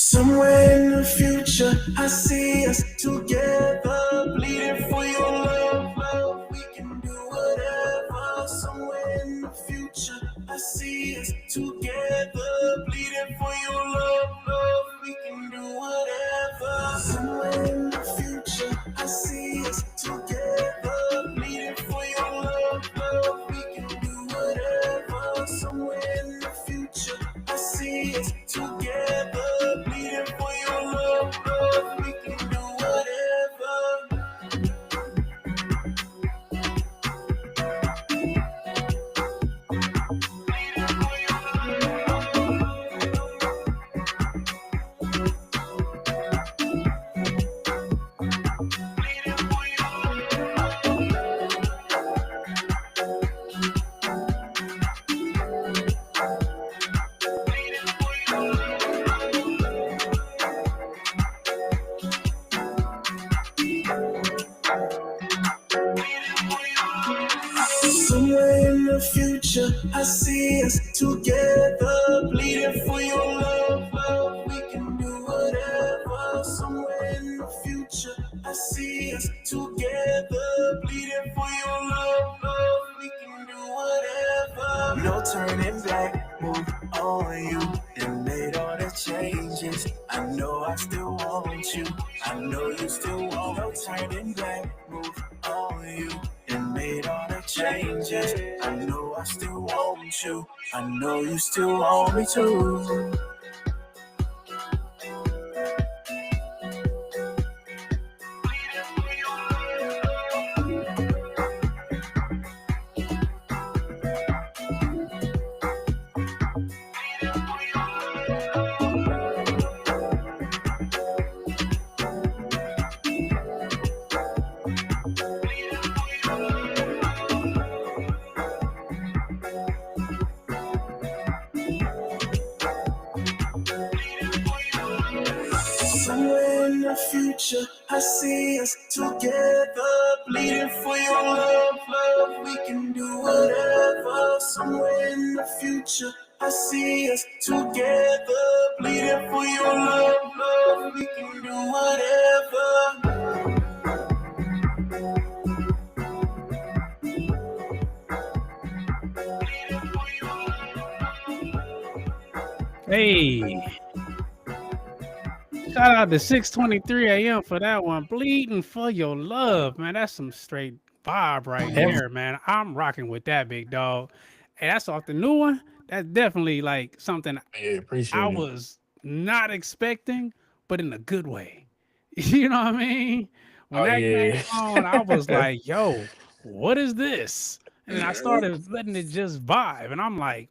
Somewhere in the future, I see us together, bleeding for your love. We can do whatever. Somewhere in the future, I see us together, bleeding for your love. We can do whatever. Somewhere in the future, I see us together, bleeding for your love. We can do whatever. Somewhere in the future, I see us together. Bleeding for your love, we can do whatever. Somewhere in the future, I see us together, bleeding for your love. We can do whatever. Somewhere in the future, I see us together, bleeding for your love. We can do whatever. No turning back, move on you. And made all the changes. I know I still want you. I know you still want. No turning back, move on you. And made all the changes. I know I still want you. I know you still want me too. Somewhere in the future, I see us together, bleeding for your love. We can do whatever. Somewhere in the future, I see us together, bleeding for your love. We can do whatever. Hey, shout out to 6:23 a.m. for that one. Bleeding for your love, man. That's some straight vibe right there, man. I'm rocking with that, big dog. And that's off the new one. That's definitely like something Yeah, appreciate I it. was not expecting, but in a good way. You know what I mean? When Oh that came yeah. on, I was like, yo, what is this? And then I started letting it just vibe. And I'm like,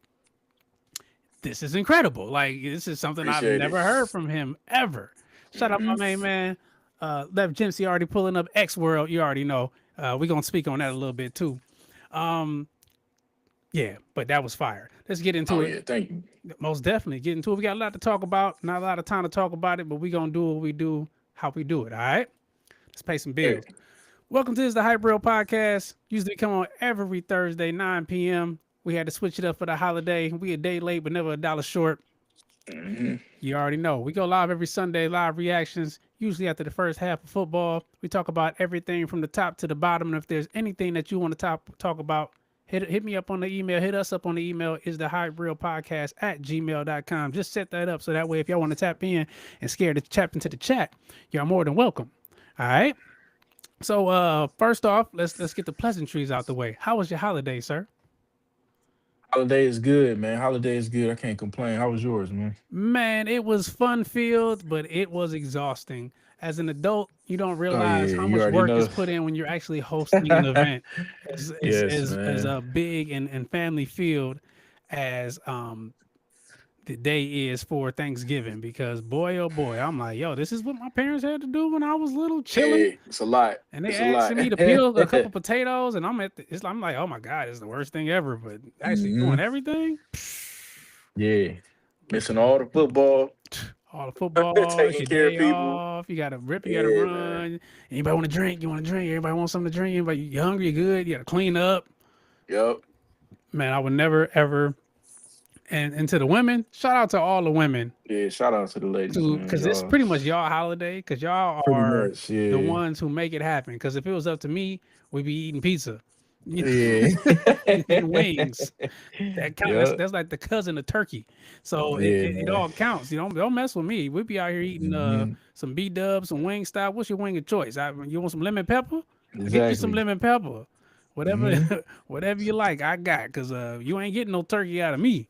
this is incredible. Like, this is something I've Appreciate it. never heard from him ever. Shout out my main man, Lev Jimpsy already pulling up X World. You already know. We're gonna speak on that a little bit too. Um, yeah, but that was fire. Let's get into Oh it. yeah, thank you. Most definitely get into it. We got a lot to talk about, not a lot of time to talk about it, but we gonna do what we do, how we do it. All right. Let's pay some Hey, bills. Welcome to the Hype Real Podcast. Usually come on every Thursday, 9 p.m. We had to switch it up for the holiday. We a day late, but never a dollar short. You already know. We go live every Sunday, live reactions, usually after the first half of football. We talk about everything from the top to the bottom. And if there's anything that you want to talk about, hit me up on the email. Hit us up on the email. Is the Hype Real Podcast at gmail.com. Just set that up so that way if y'all want to tap in and scared to tap into the chat, you're more than welcome. All right. So first off, let's get the pleasantries out the way. How was your holiday, sir? holiday is good, man. Holiday is good. I can't complain. How was yours, man? Man, it was fun filled, but it was exhausting. As an adult, you don't Oh realize yeah, how you much already work is know. put in when you're actually hosting an event Yes, as man. a big and family filled as the day is for Thanksgiving. Because boy, oh boy, I'm like, yo, this is what my parents had to do when I was little, chilling. Yeah, it's a lot. And they It's a lot. asking me to peel a couple potatoes, and I'm like, oh my god, it's the worst thing ever. But actually hmm doing everything, Yeah, get missing the all the football. all the football. It's taking your care of day people. off. You got to rip. You got to Yeah, man. run. Anybody want to drink? You want to drink? Everybody want something to drink? Anybody, you hungry? You good? You got to clean up. Yep. Man, I would never ever. And to the women, shout out to all the women Yeah. Shout out to the ladies, to man. because it's Y'all pretty much y'all holiday because y'all pretty are much. the Yeah. ones who make it happen. Because if it was up to me, we'd be eating pizza, you Yeah. know, and wings. That count. Yep. That's like the cousin of turkey. So Yeah, it man. all counts. You know, don't mess with me. We'd be out here eating Hmm. some B dubs, some wing style. What's your wing of choice? You want some lemon pepper? I get you some Exactly. lemon pepper. Whatever, Hmm. whatever you like, I got. Because you ain't getting no turkey out of me.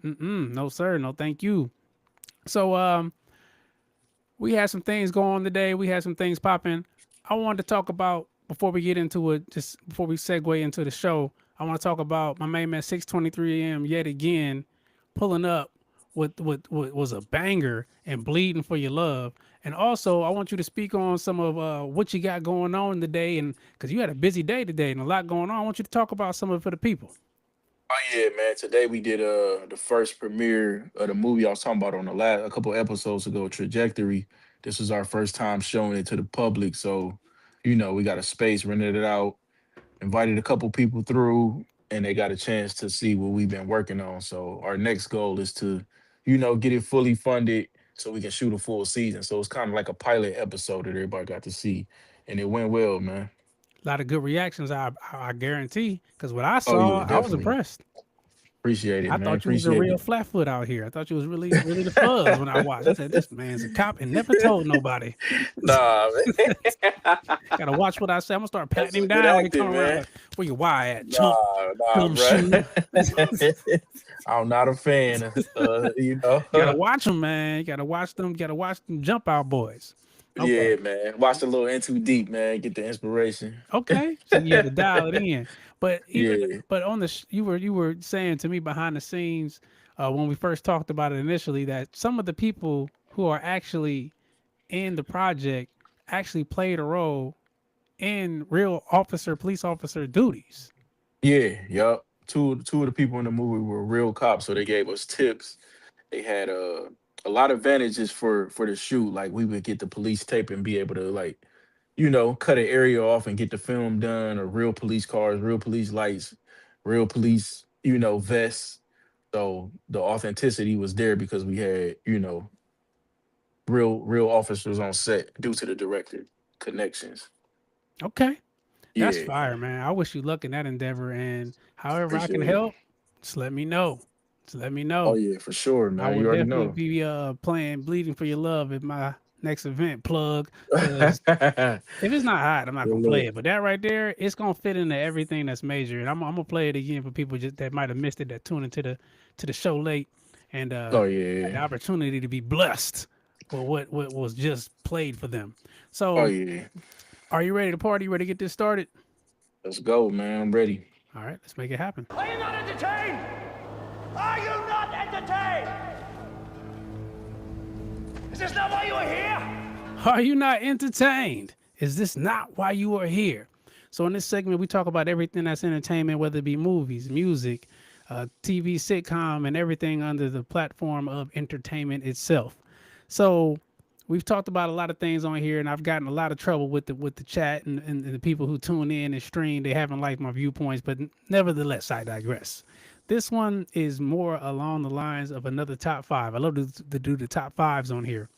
No sir, no thank you. So we had some things going on today. We had some things popping. I wanted to talk about before we get into it, just before we segue into the show. I want to talk about my main man 6:23 a.m. yet again, pulling up with was a banger and bleeding for your love. And also, I want you to speak on some of what you got going on today, and because you had a busy day today and a lot going on, I want you to talk about some of it for the people. Oh yeah, man. Today we did the first premiere of the movie I was talking about on the last a couple episodes ago, Trajectory. This was our first time showing it to the public. So, we got a space, rented it out, invited a couple people through, and they got a chance to see what we've been working on. So our next goal is to, get it fully funded so we can shoot a full season. So it's kind of like a pilot episode that everybody got to see. And it went well, man. A lot of good reactions, I guarantee. Because what I Oh saw, yeah, I was definitely. impressed. Appreciate it, I man. thought you was a Appreciate real it. flatfoot out here. I thought you was really the fuzz when I watched. I said, this man's a cop and never told nobody. Nah, man. Gotta watch what I say. I'm gonna start That's patting him some good down when he come acting, around. man. Like, where your why at, chump? Nah, Gum bro. shoe. I'm not a fan. Gotta watch them, man. You gotta watch them. Gotta watch them jump out boys. Okay. Yeah, man. Watch a little In Too Deep, man. Get the inspiration. Okay. So you had to dial it in. But Yeah, on the you were saying to me behind the scenes when we first talked about it initially that some of the people who are actually in the project actually played a role in real police officer duties. yeah, yup. Two of the people in the movie were real cops, so they gave us tips. They had a lot of advantages for the shoot. Like we would get the police tape and be able to like, cut an area off and get the film done, or real police cars, real police lights, real police, vests. So the authenticity was there because we had, real officers on set due to the director connections. Okay. That's Yeah, fire, man. I wish you luck in that endeavor. And however I can appreciate it. help, just let me know. Just let me Oh know. yeah, for sure, I man. will You already definitely know. be playing Bleeding for Your Love at my next event plug. Because if it's not hot, I'm not Good gonna play look. it. But that right there, it's gonna fit into everything that's major. And I'm gonna play it again for people just that might have missed it, that tune into the show late and Oh had the yeah. opportunity to be blessed with what was just played for them. Oh So yeah. are you ready to party? You ready to get this started? Let's go, man. I'm ready. All right, let's make it happen. Are you not entertained? Are you not entertained? Is this not why you are here? Are you not entertained? Is this not why you are here? So in this segment, we talk about everything that's entertainment, whether it be movies, music, TV, sitcom, and everything under the platform of entertainment itself. So we've talked about a lot of things on here, and I've gotten a lot of trouble with the chat and the people who tune in and stream. They haven't liked my viewpoints, but nevertheless, I digress. This one is more along the lines of another top five. I love to do the top fives on here.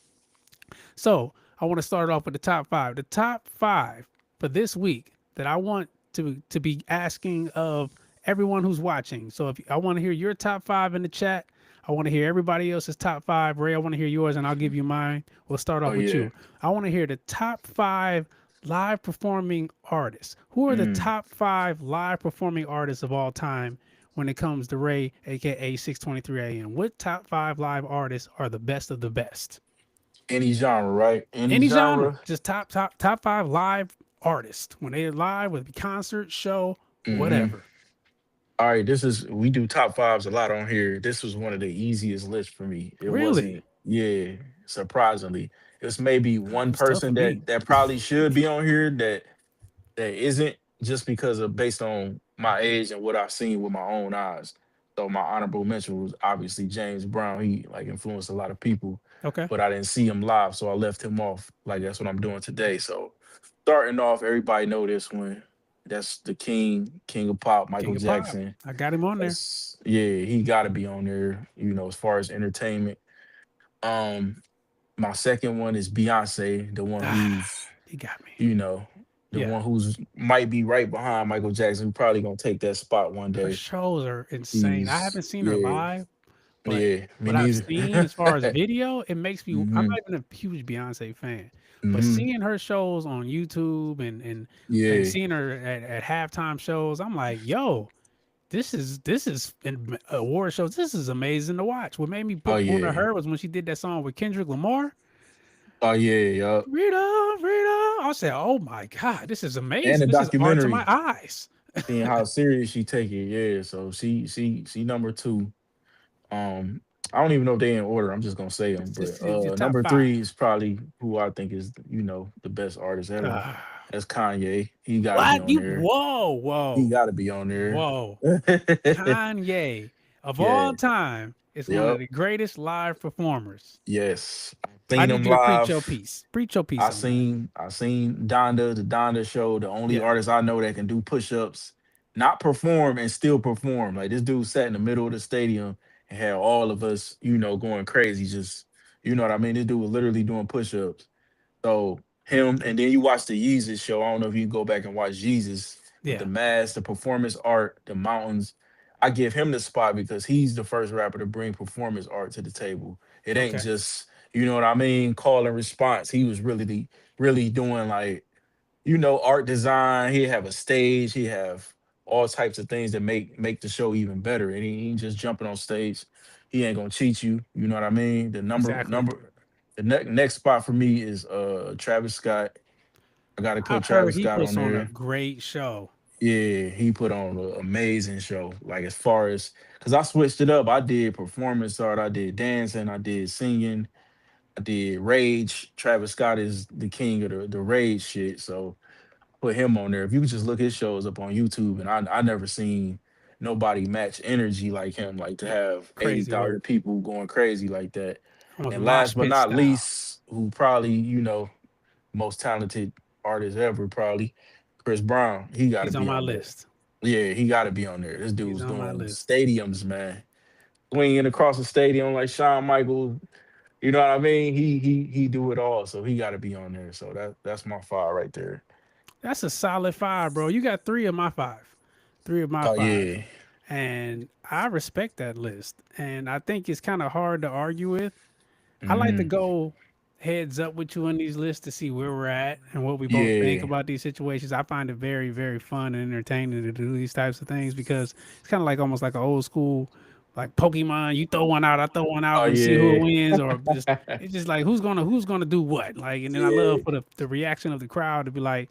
So I want to start off with the top five. The top five for this week that I want to be asking of everyone who's watching. So if I want to hear your top five in the chat, I want to hear everybody else's top five. Ray, I want to hear yours, and I'll give you mine. We'll start Oh off with yeah. you. I want to hear the top five live performing artists. Who are the Mm. top five live performing artists of all time when it comes to Ray, aka 623 AM? What top five live artists are the best of the best? Any genre, right? Any Any genre, genre. just top five live artists when they're live, with concert, show, Hmm. whatever. All right, we do top fives a lot on here. This was one of the easiest lists for me. It Really, wasn't, yeah, surprisingly. It's maybe it one was tough for person me. that probably should be on here that isn't, just because of based on my age and what I've seen with my own eyes. So my honorable mention was obviously James Brown. He like influenced a lot of people. Okay. but I didn't see him live, so I left him off. Like that's what I'm doing today. So starting off, everybody know this one. That's the king of pop, Michael King of Pop. Jackson. I got him on there. Yeah, he got to be on there. As far as entertainment. Um, my second one is Beyonce, the one who's He got me. the Yeah. one who's might be right behind Michael Jackson. Probably gonna take that spot one Her day. shows are insane. I haven't seen her Yeah, live, but yeah, me what I've neither. seen as far as video, it makes me. I'm hmm not even a huge Beyonce fan, but hmm seeing her shows on YouTube and Yeah. seeing her at halftime shows, I'm like, yo, this is in award shows. This is amazing to watch. What made me Oh put on to yeah. her was when she did that song with Kendrick Lamar. Oh yeah. Yup. Rita, Rita. I said, oh my God, this is And amazing. the This is art to my documentary, eyes. seeing how serious she take it. Yeah. So she number two. Um, I don't even know if they in order. I'm just gonna say them. But It's your top number five. three is probably who I think is the best artist ever. Ah. That's Kanye. He got to be What? on there. Whoa. He got to be on there. Whoa. Kanye, of Yeah. all time, is one of Yep. the greatest live performers. Yes. I Seen need him you to preach your live. piece. Preach your piece I on that. seen Donda, the Donda show, the only Yeah. artist I know that can do push-ups, not perform and still perform. Like this dude sat in the middle of the stadium and had all of us, going crazy. Just what I mean. This dude was literally doing push-ups. So him, and then you watch the Yeezus show. I don't know if you can go back and watch Jesus, but the Yeah. mask, the performance art, the mountains. I give him the spot because he's the first rapper to bring performance art to the table. It ain't Okay. just, what I mean, call and response. He was really doing like, art design. He have a stage. He have all types of things that make the show even better. And he ain't just jumping on stage. He ain't gonna cheat you. You know what I mean? The Exactly. next spot for me is Travis Scott. I gotta put I've heard Travis he Scott on puts on a there. great show. Yeah, he put on an amazing show. Like as far as because I switched it up. I did performance art, I did dancing, I did singing, I did rage. Travis Scott is the king of the rage shit. So put him on there. If you can just look his shows up on YouTube, and I never seen nobody match energy like him, like to have Crazy 80,000 work. people going crazy like that. Almost And mosh last but pit not style. least, who probably, most talented artist ever, probably Chris Brown. He got to He's on be my on there. list. Yeah, he got to be on there. This He's dude's on my doing list. stadiums, man. Swinging across the stadium like Shawn Michaels. You know what I mean? He do it all, so he got to be on there. So that's my five right there. That's a solid five, bro. You got three of my five. Three of my Oh five. yeah. And I respect that list. And I think it's kind of hard to argue with. I like to hmm go heads up with you on these lists to see where we're at and what we both think Yeah. about these situations. I find it very, very fun and entertaining to do these types of things because it's kind of like almost like an old school, like Pokemon. You throw one out, I throw one out, Oh and see who yeah. wins, or just it's just like who's gonna do what. Like, and then I love Yeah. for the reaction of the crowd to be like,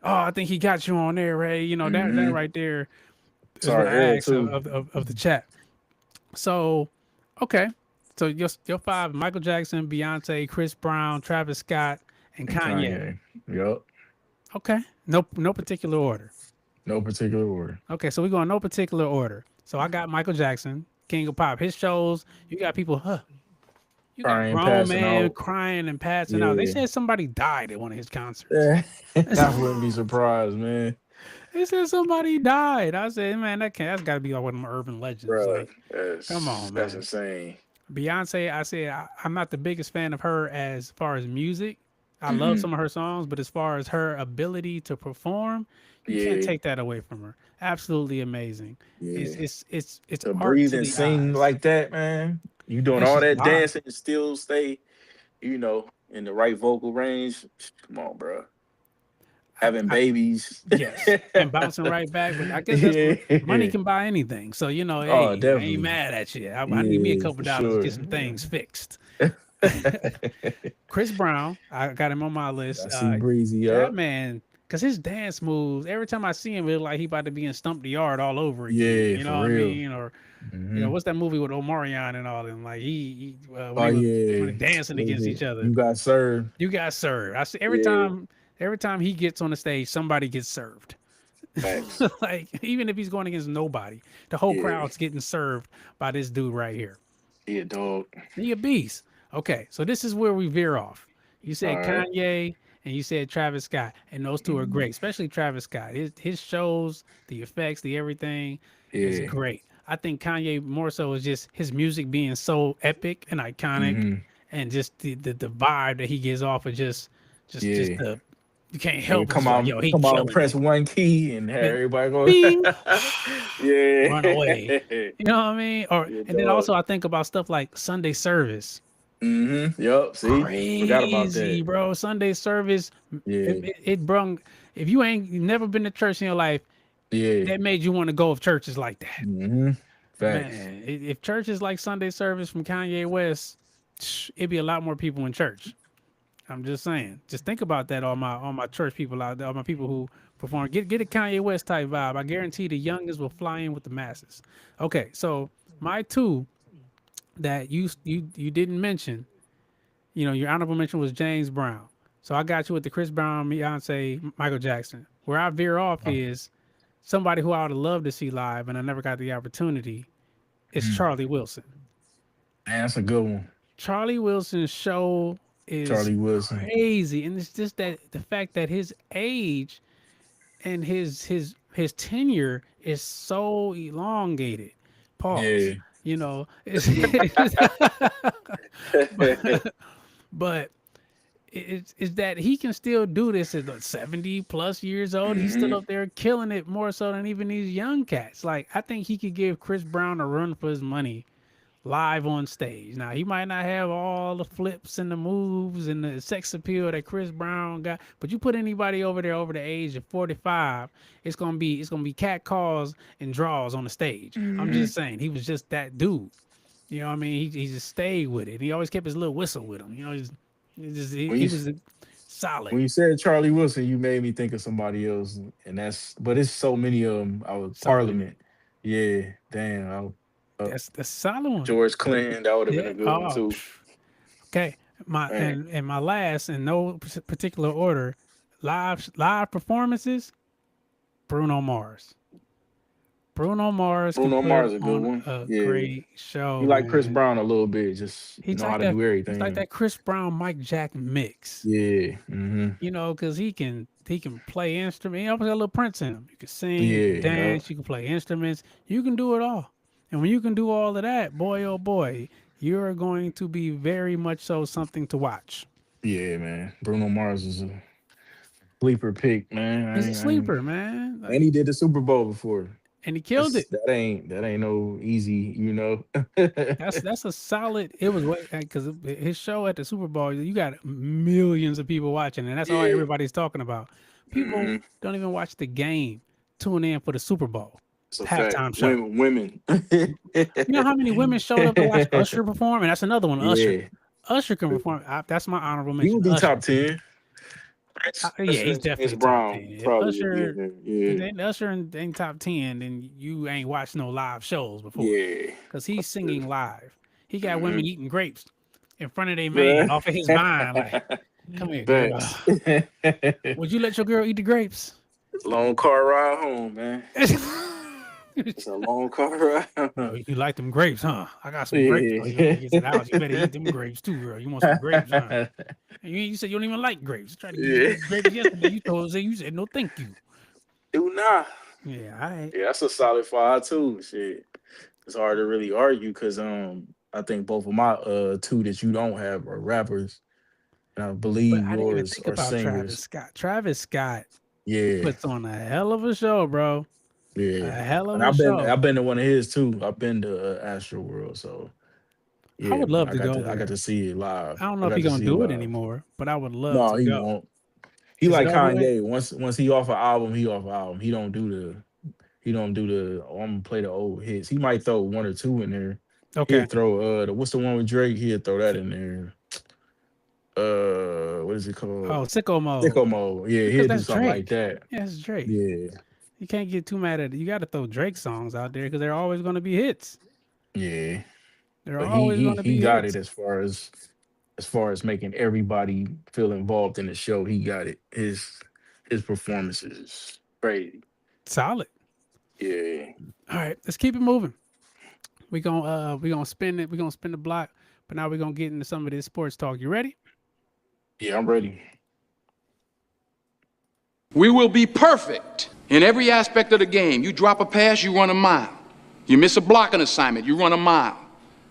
oh, I think he got you on there, Ray. You know that hmm right there is what Sorry, I Eric asked of, too. of the chat. So, okay. So your five: Michael Jackson, Beyonce, Chris Brown, Travis Scott, and And Kanye. Kanye. Yup. Okay. No particular order. No particular order. Okay, so we go in no particular order. So I got Michael Jackson, King of Pop. His shoes. You got people, you got Crying, grown passing man out. crying and passing out. They Yeah. said somebody died at one of his concerts. Yeah. I wouldn't be surprised, man. They said somebody died. I said, man, that's got to be like one of them urban legends. Bro, Like, come on, that's man. insane. Beyonce, I said I'm not the biggest fan of her as far as music. I love hmm some of her songs, but as far as her ability to perform, you can't Yeah. take that away from her. Absolutely amazing. It's Yeah. it's it's it's To art breathe to and the sing eyes. like that, man. You doing And all she's that live. dancing and still stay, in the right vocal range. Come on, bro. I, Having I, babies. yes, and bouncing right back. But I guess that's money Yeah. can buy anything. So Oh, hey, I ain't definitely. mad at you. I need me a Yeah, couple for dollars to sure. get some things fixed. Chris Brown, I got him on my list. I see Breezy That up. man, because his dance moves, every time I see him, it's like he about to be in Stump the Yard all over again. Yeah, You know for what I real. mean? Or hmm what's that movie with Omarion and all them? Like when Oh they were yeah. dancing What is against it? each other. You got served. You got served. I see Yeah. every time he gets on the stage, somebody gets served. Facts. Like even if he's going against nobody, the whole Yeah. crowd's getting served by this dude right here. Yeah, dog. He a beast. Okay, so this is where we veer off. You said All right. Kanye and you said Travis Scott, and those two are Mhm. great, especially Travis Scott. His shows, the effects, the everything is Yeah. great. I think Kanye more so is just his music being so epic and iconic, Hmm. and just the vibe that he gives off of just Yeah. the you can't Hey, help it. Just like yo, he come on, killing press it. one key and have And everybody go. bing, Yeah. run away. You know what I mean? Or Yeah, and then dog. also I think about stuff like Sunday service. Yup. See, forgot about Crazy, that. bro. Sunday service, Yeah. it brung. If you never been to church in your life, Yeah. that made you want to go if churches like that. Hmm. Facts. Man, if churches like Sunday service from Kanye West, it'd be a lot more people in church. I'm just saying. Just think about that, all my church people out there, all my people who perform. Get a Kanye West type vibe. I guarantee the youngest will fly in with the masses. Okay, so my two that you didn't mention, your honorable mention was James Brown. So I got you with the Chris Brown, Beyonce, Michael Jackson. Where I veer off Oh, is somebody who I would have loved to see live and I never got the opportunity is mm. Charlie Wilson. Man, that's a good one. Charlie Wilson's show is Charlie Wilson. crazy. And it's just that the fact that his age and his tenure is so elongated. Yeah. Pause. It's but it's that he can still do this at 70 plus years old. He's still Hmm. up there killing it more so than even these young cats. Like I think he could give Chris Brown a run for his money live on stage. Now he might not have all the flips and the moves and the sex appeal that Chris Brown got, but you put anybody over there over the age of 45, it's gonna be cat calls and draws on the stage. I'm Hmm. just saying he was just that dude. You know what I mean? He just stayed with it. He always kept his little whistle with him. When He you was solid. when you said Charlie Wilson, you made me think of somebody else, and but it's so many of them. Our So many. Parliament. Yeah. Damn. That's a solid one. George Clinton. That would have been Yeah. a good one Oh, too. okay. My Man. and my last in no particular order, live performances. Bruno Mars. Bruno Mars can Bruno put Mars is a good on one. a Yeah. great show, You like Chris man. Brown a little bit, just He's know how like to that. do He's like everything. that Chris Brown, Mike Jack mix. Yeah. Hmm. Because he can play instruments. He always got a little Prince in him. You can sing, you can Yeah. Yeah. dance, you can play instruments. You can do it all. And when you can do all of that, boy oh boy, you're going to be very much so something to watch. Yeah, man. Bruno Mars is a sleeper pick, man. He's a sleeper, man. And Like, he did the Super Bowl before. and he killed it. That ain't no easy. That's a solid. It was because his show at the Super Bowl, you got millions of people watching, and that's all Yeah. everybody's talking about. People Hmm. don't even watch the game, tune in for the Super Bowl It's a fact. halftime show. Women. You know how many women showed up to watch Usher perform, and that's another one. Usher, Yeah. Usher can perform. That's my honorable He mention. would be Usher. top 10. Yeah, he's Usher and James definitely top Brown 10. If probably would be Usher, in there. if Yeah. ain't Usher ain't top 10, then you ain't watched no live shows before, Yeah. because he's singing live. He got Mhm. women eating grapes in front of their man off of his vine. Like, come here, girl. Thanks. Would you let your girl eat the grapes? Long car ride home, man. It's a long car ride Oh, home. you like them grapes, huh? I got some grapes. Oh, you gotta get to the house. You better eat them grapes too, girl. You want some grapes, huh? And you said you don't even like grapes. Try to give you grapes yesterday. You said no, thank you. Do not. Yeah, all right. Yeah, that's a solid 5 too. Shit. It's hard to really argue because I think both of my two that you don't have are rappers. And I But believe I didn't even yours think are about Travis singers. Scott. Travis Scott Yeah. puts on a hell of a show, bro. A Yeah. hell of And a I've show. been to one of his too. I've been to Astro World, so I yeah, would man. love I to got go to I got there. to see it live. I don't know I if got he's to gonna see it do it live. anymore, but I would love No, to he go. won't. He Is it like over with? Kanye. Once he off an album, he off an album. He don't do the oh, I'm gonna play the old hits. He might throw one or two in there. Okay. He'd throw what's the one with Drake? He'd throw that in there. What is it called? Oh, sicko mode. Sicko Mode. Yeah, Because he'll do that's something like Drake. that. Yeah, it's Drake. Yeah, You can't get too mad at it. You got to throw Drake songs out there because they're always going to be hits. yeah. They're But always going to he be got hits. it as far as making everybody feel involved in the show. He got it. His performances is crazy. Solid. Yeah. All right, let's keep it moving. We gonna spin it. We gonna spin the block. But now we're gonna get into some of this sports talk. You ready? Yeah, I'm ready. We will be perfect in every aspect of the game. You drop a pass, you run a mile. You miss a blocking assignment, you run a mile.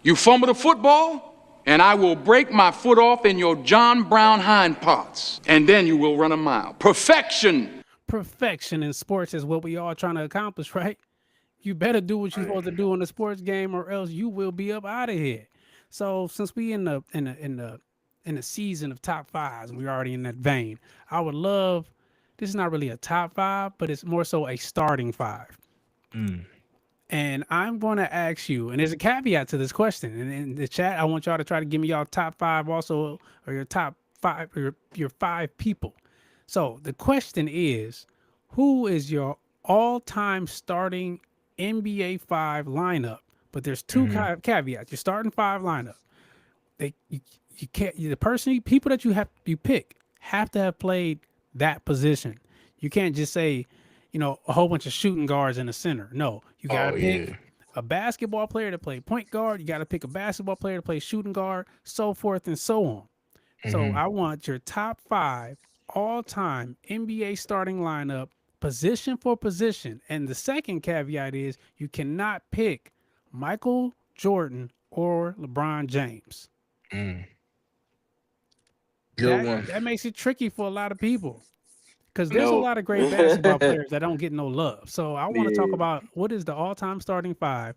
You fumble the football, and I will break my foot off in your John Brown hind parts, and then you will run a mile. Perfection. Perfection in sports is what we all trying to accomplish, right? You better do what you're supposed to do in the sports game, or else you will be up out of here. So since we in the season of top fives, we're already in that vein. I would love. This is not really a top five, but it's more so a starting five. And I'm going to ask you, and there's a caveat to this question. And in the chat, I want y'all to try to give me y'all top five also, or your top five, or your five people. So the question is, who is your all-time starting NBA 5 lineup? But there's two caveats. Your starting 5 lineup. You can't, people that you pick have to have played that position. You can't just say, a whole bunch of shooting guards in the center. No, you got to pick a basketball player to play point guard. You got to pick a basketball player to play shooting guard, so forth and so on. So I want your top 5 all-time NBA starting lineup, position for position. And the second caveat is you cannot pick Michael Jordan or LeBron James. Good one. That makes it tricky for a lot of people. Because there's a lot of great basketball players that don't get no love. So I want to talk about what is the all-time starting 5,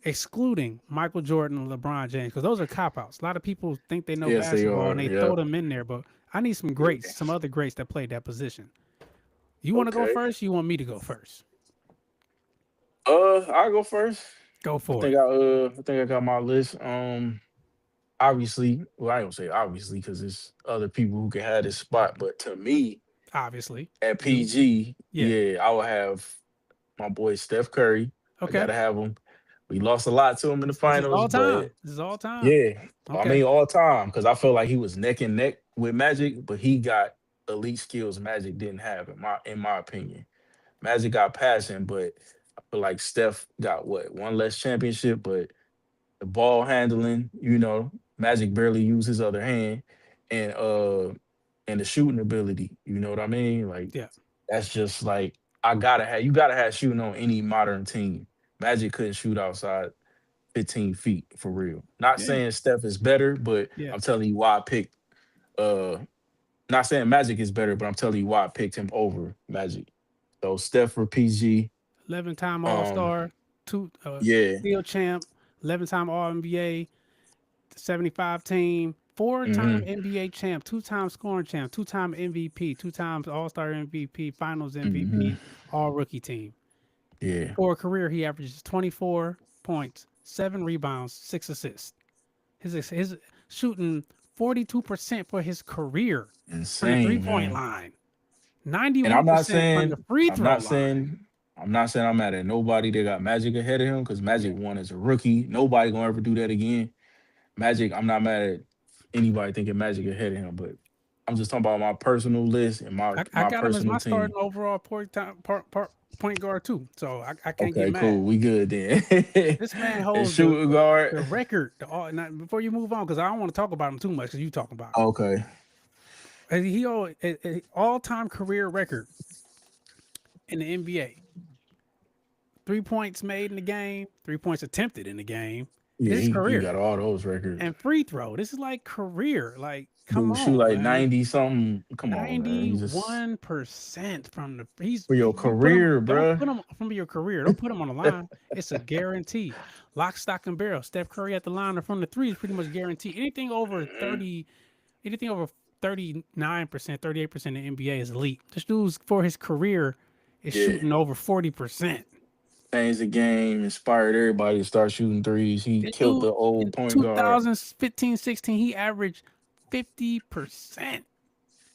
excluding Michael Jordan and LeBron James, because those are cop-outs. A lot of people think they know basketball and they throw them in there, but I need some greats, some other greats that played that position. You want to go first? You want me to go first? I'll go first. Go for it. it. I think I got my list. Obviously, well, I don't say obviously because there's other people who can have this spot, but to me, obviously at PG, I would have my boy Steph Curry. Okay, I gotta have him. We lost a lot to him in the finals. This is all time. Yeah, okay. I mean all time, because I feel like he was neck and neck with Magic, but he got elite skills Magic didn't have in my opinion. Magic got passing, but I feel like Steph got one less championship, but the ball handling, Magic barely used his other hand, and the shooting ability. You know what I mean? Like, that's just like you gotta have shooting on any modern team. Magic couldn't shoot outside 15 feet for real. Not saying Steph is better, but I'm telling you why I picked. Not saying Magic is better, but I'm telling you why I picked him over Magic. So Steph for PG, 11-time All-Star, steal champ, 11-time All-NBA. 75 team, 4-time NBA champ, 2-time scoring champ, 2-time MVP, 2 times All-Star MVP, Finals MVP, all rookie team. Yeah. For a career, he averages 24 points, 7 rebounds, 6 assists. His shooting 42% for his career. Insane. From the 3-point line. 91% from the free throw line. I'm not saying I'm mad at nobody that got Magic ahead of him, because Magic won as a rookie. Nobody gonna ever do that again. Magic, I'm not mad at anybody thinking Magic ahead of him, but I'm just talking about my personal list and my I got him as my team. starting overall point guard too, so I can't get mad. Cool, we good then. This man holds shooting guard the record. Before you move on, because I don't want to talk about him too much, because you talking about him. Okay. He an all-time career record in the NBA. 3 points made in the game, 3 points attempted in the game. Yeah, his career. He got all those records. And free throw. This is like career. Like, come on. Shoot like 90 something. Come on, 91% from the. He's for your career, bro. Don't put him from your career. Don't put him on the line. It's a guarantee. Lock, stock, and barrel. Steph Curry at the line or from the 3 is pretty much guaranteed. Anything over 30, anything over 39%, 38% in the NBA is elite. This dude's for his career is shooting over 40%. Changed the game, inspired everybody to start shooting threes. He killed the old point guard. 2015-16, he averaged 50%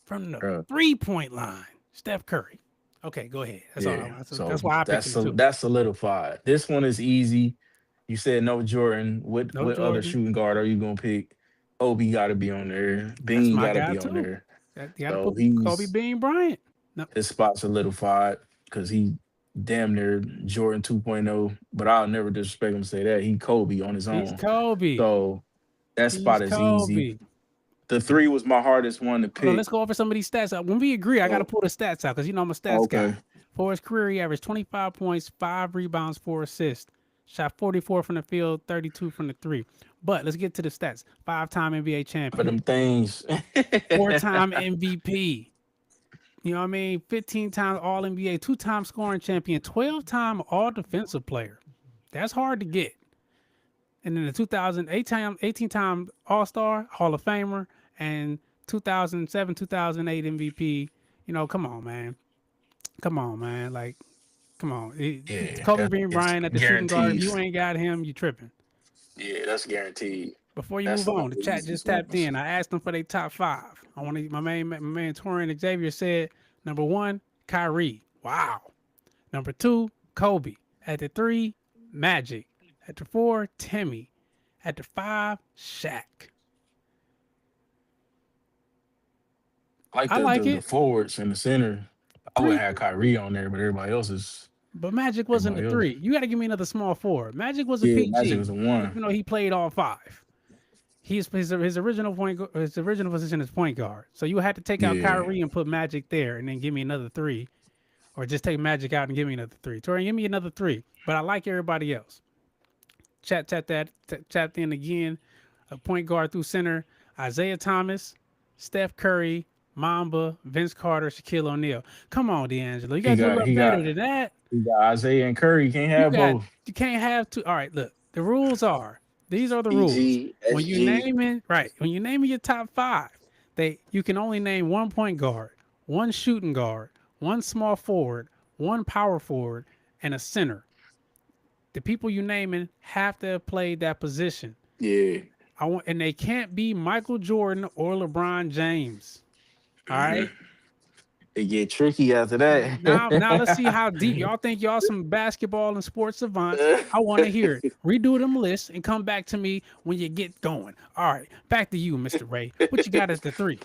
from the 3-point line. Steph Curry. Okay, go ahead. That's all. That's why I picked him too. That's solidified. This one is easy. You said no Jordan. What other shooting guard are you gonna pick? Kobe got to be on there. Bean got to be on there. You got to put Kobe, Bean, Bryant. No. His spot solidified because he damn near Jordan 2.0, but I'll never disrespect him to say that. He Kobe on his He's own. Kobe. So that He's spot is easy. Kobe. The 3 was my hardest one to Hold on, pick. let's go over some of these stats. When we agree, I got to Oh, pull the stats out because I'm a stats guy. okay. For his career, he averaged 25 points, 5 rebounds, 4 assists. Shot 44 from the field, 32 from the 3. But let's get to the stats. 5-time NBA For champion, them things. 4-time MVP. You know what I mean? 15 times All NBA, 2-time scoring champion, 12-time All Defensive player. That's hard to get. And then the 18-time All Star, Hall of Famer, and 2007, 2008 MVP. You know, come on, man. Come on, man. Like, come on. Yeah, Kobe Bean it's Bryant at the shooting guard. If you guaranteed. ain't got him, you tripping. Yeah, that's guaranteed. Before you That's move one on, of the the chat just easiest tapped ones. in. I asked them for their top 5. I want to. My man Torian Xavier said number 1, Kyrie. Wow. Number 2, Kobe. At the 3, Magic. At the 4, Timmy. At the 5, Shaq. Like I like the it. forwards and the center. I would 3, have Kyrie on there, but everybody else is but Magic wasn't a everybody else. 3. You got to give me another small forward. Magic was a Yeah, Magic PG, was a 1. even though he played all 5. His original his original position is point guard. So you had to take out Yeah. Kyrie and put Magic there, and then give me another 3, or just take Magic out and give me another 3. Torian, give me another 3. But I like everybody else. Tapped in again. A point guard through center. Isaiah Thomas, Steph Curry, Mamba, Vince Carter, Shaquille O'Neal. Come on, D'Angelo. You got to do a lot better than that. He got Isaiah and Curry. Can't have both. You can't have two. All right, look. The rules are. These are the rules. PG, When you SG. naming your top 5, you can only name 1 point guard, 1 shooting guard, 1 small forward, 1 power forward, and a center. The people you naming have to have played that position. Yeah. And they can't be Michael Jordan or LeBron James. All right. It get tricky after that. Now let's see how deep y'all think y'all some basketball and sports savants. I want to hear it. Redo them lists and come back to me when you get going. All right, back to you, Mr. Ray. What you got at the 3?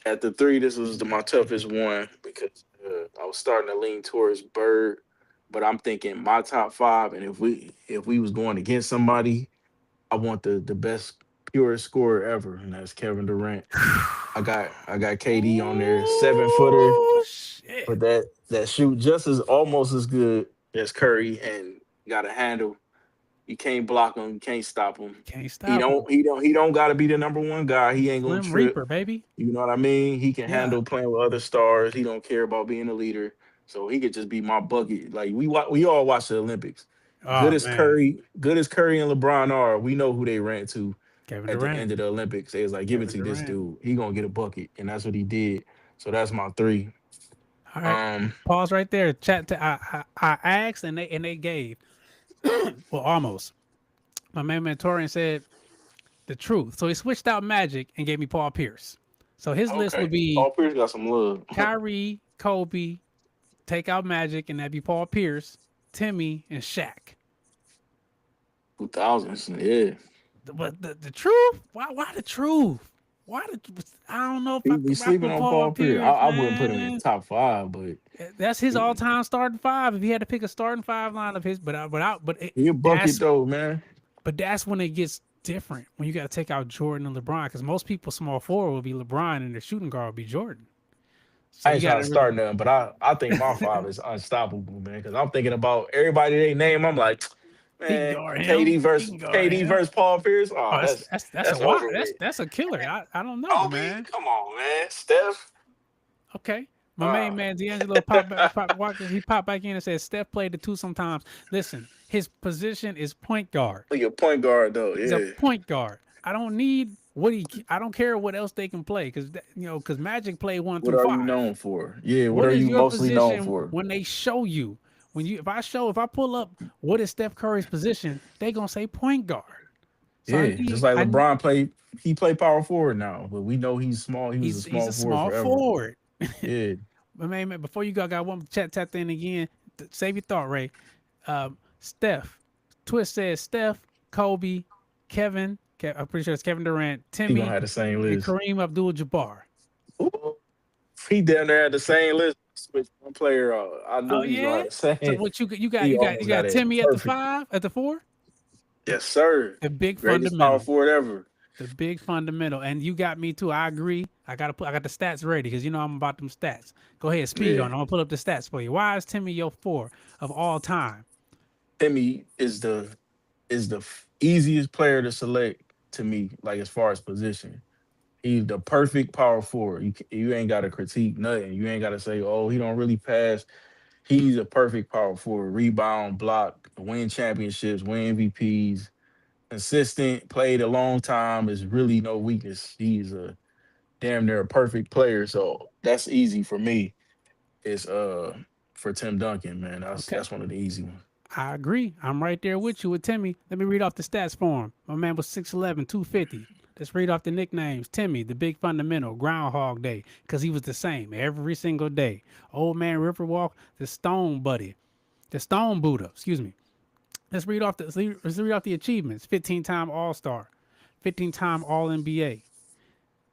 At the 3, this was my toughest one because I was starting to lean towards Bird, but I'm thinking my top 5, and if we was going against somebody, I want the best purest scorer ever, and that's Kevin Durant. I got KD on there, 7-footer, Oh, shit. but that shoot just as almost as good as Curry, and got a handle. You can't block him, you can't stop him. Can't stop him. He don't got to be the number 1 guy. He ain't gonna Slim trip. Reaper, baby. You know what I mean? He can Yeah. handle playing with other stars. He don't care about being a leader, so he could just be my bucket. Like we all watch the Olympics. Oh, good as man. Curry and LeBron are, we know who they ran to Kevin at the Durant. end of the Olympics. They was like, give it to Kevin this Durant. dude. He gonna get a bucket, and that's what he did. So that's my 3. All right. Pause right there. Chat. I asked and they gave. Well, almost. My man Mentorian said the truth. So he switched out Magic and gave me Paul Pierce. So his list would be Paul Pierce got some love. Kyrie, Kobe, take out Magic, and that'd be Paul Pierce, Timmy, and Shaq. 2000s, yeah. But the truth? Why the truth? I don't know if I He could be rock sleeping with on Paul Pierce. I wouldn't put him in man. the top 5, but That's his all-time starting 5. If he had to pick a starting 5 line of his, he a bucket though, man. But that's when it gets different. When you got to take out Jordan and LeBron, because most people small forward will be LeBron and their shooting guard will be Jordan. So I ain't trying to start nothing, but I think my 5 is unstoppable, man. Because I'm thinking about everybody they name. I'm like, man, guard him. KD versus He can guard him. Paul Pierce. Oh, that's that's a wild. over with. That's a killer. I don't know, Kobe, man. come on, man. Steph. Okay. My main man D'Angelo popped back in and said Steph played the 2 sometimes. Listen, his position is point guard. Look, your point guard though. He's Yeah. a point guard. I don't need I don't care what else they can play because Magic played 1 What through are 5. you known for? Yeah. What are is you your mostly known position for? when they show you? If I pull up what is Steph Curry's position, they gonna say point guard. So Yeah, just like LeBron played. He played power forward now, but we know he's small. He's a small forward forever. Yeah. But man, before you go, I got one chat tapped in again. Save your thought, Ray. Steph. Twist says Steph, Kobe, Kevin. I'm pretty sure it's Kevin Durant, He Timmy, gonna have the same and list. Kareem Abdul-Jabbar. Ooh, he down there at the same list. switch one player out. I Oh knew he was yeah. gonna say So it. what you He almost got got it Timmy at the perfect. 5, at the 4? Yes, sir. The big Greatest power fundamental. forward ever. The big fundamental. And you got me too. I agree. I got the stats ready because you know I'm about them stats. Go ahead, speak Yeah. on it. I'm gonna pull up the stats for you. Why is Timmy your 4 of all time? Timmy is the easiest player to select to me, like as far as position. He's the perfect power forward. You ain't got to critique nothing. You ain't got to say, oh, he don't really pass. He's a perfect power forward. Rebound, block, win championships, win MVPs, consistent, played a long time. Is really no weakness. He's a damn near a perfect player. So that's easy for me. It's for Tim Duncan, man. Okay. That's one of the easy ones. I agree. I'm right there with you with Timmy. Let me read off the stats for him. My man was 6'11", 250. Let's read off the nicknames. Timmy, the big fundamental, Groundhog Day, because he was the same every single day. Old Man Riverwalk, the Stone Buddy, the Stone Buddha, excuse me. Let's read off the achievements. 15-time All-Star, 15-time All-NBA,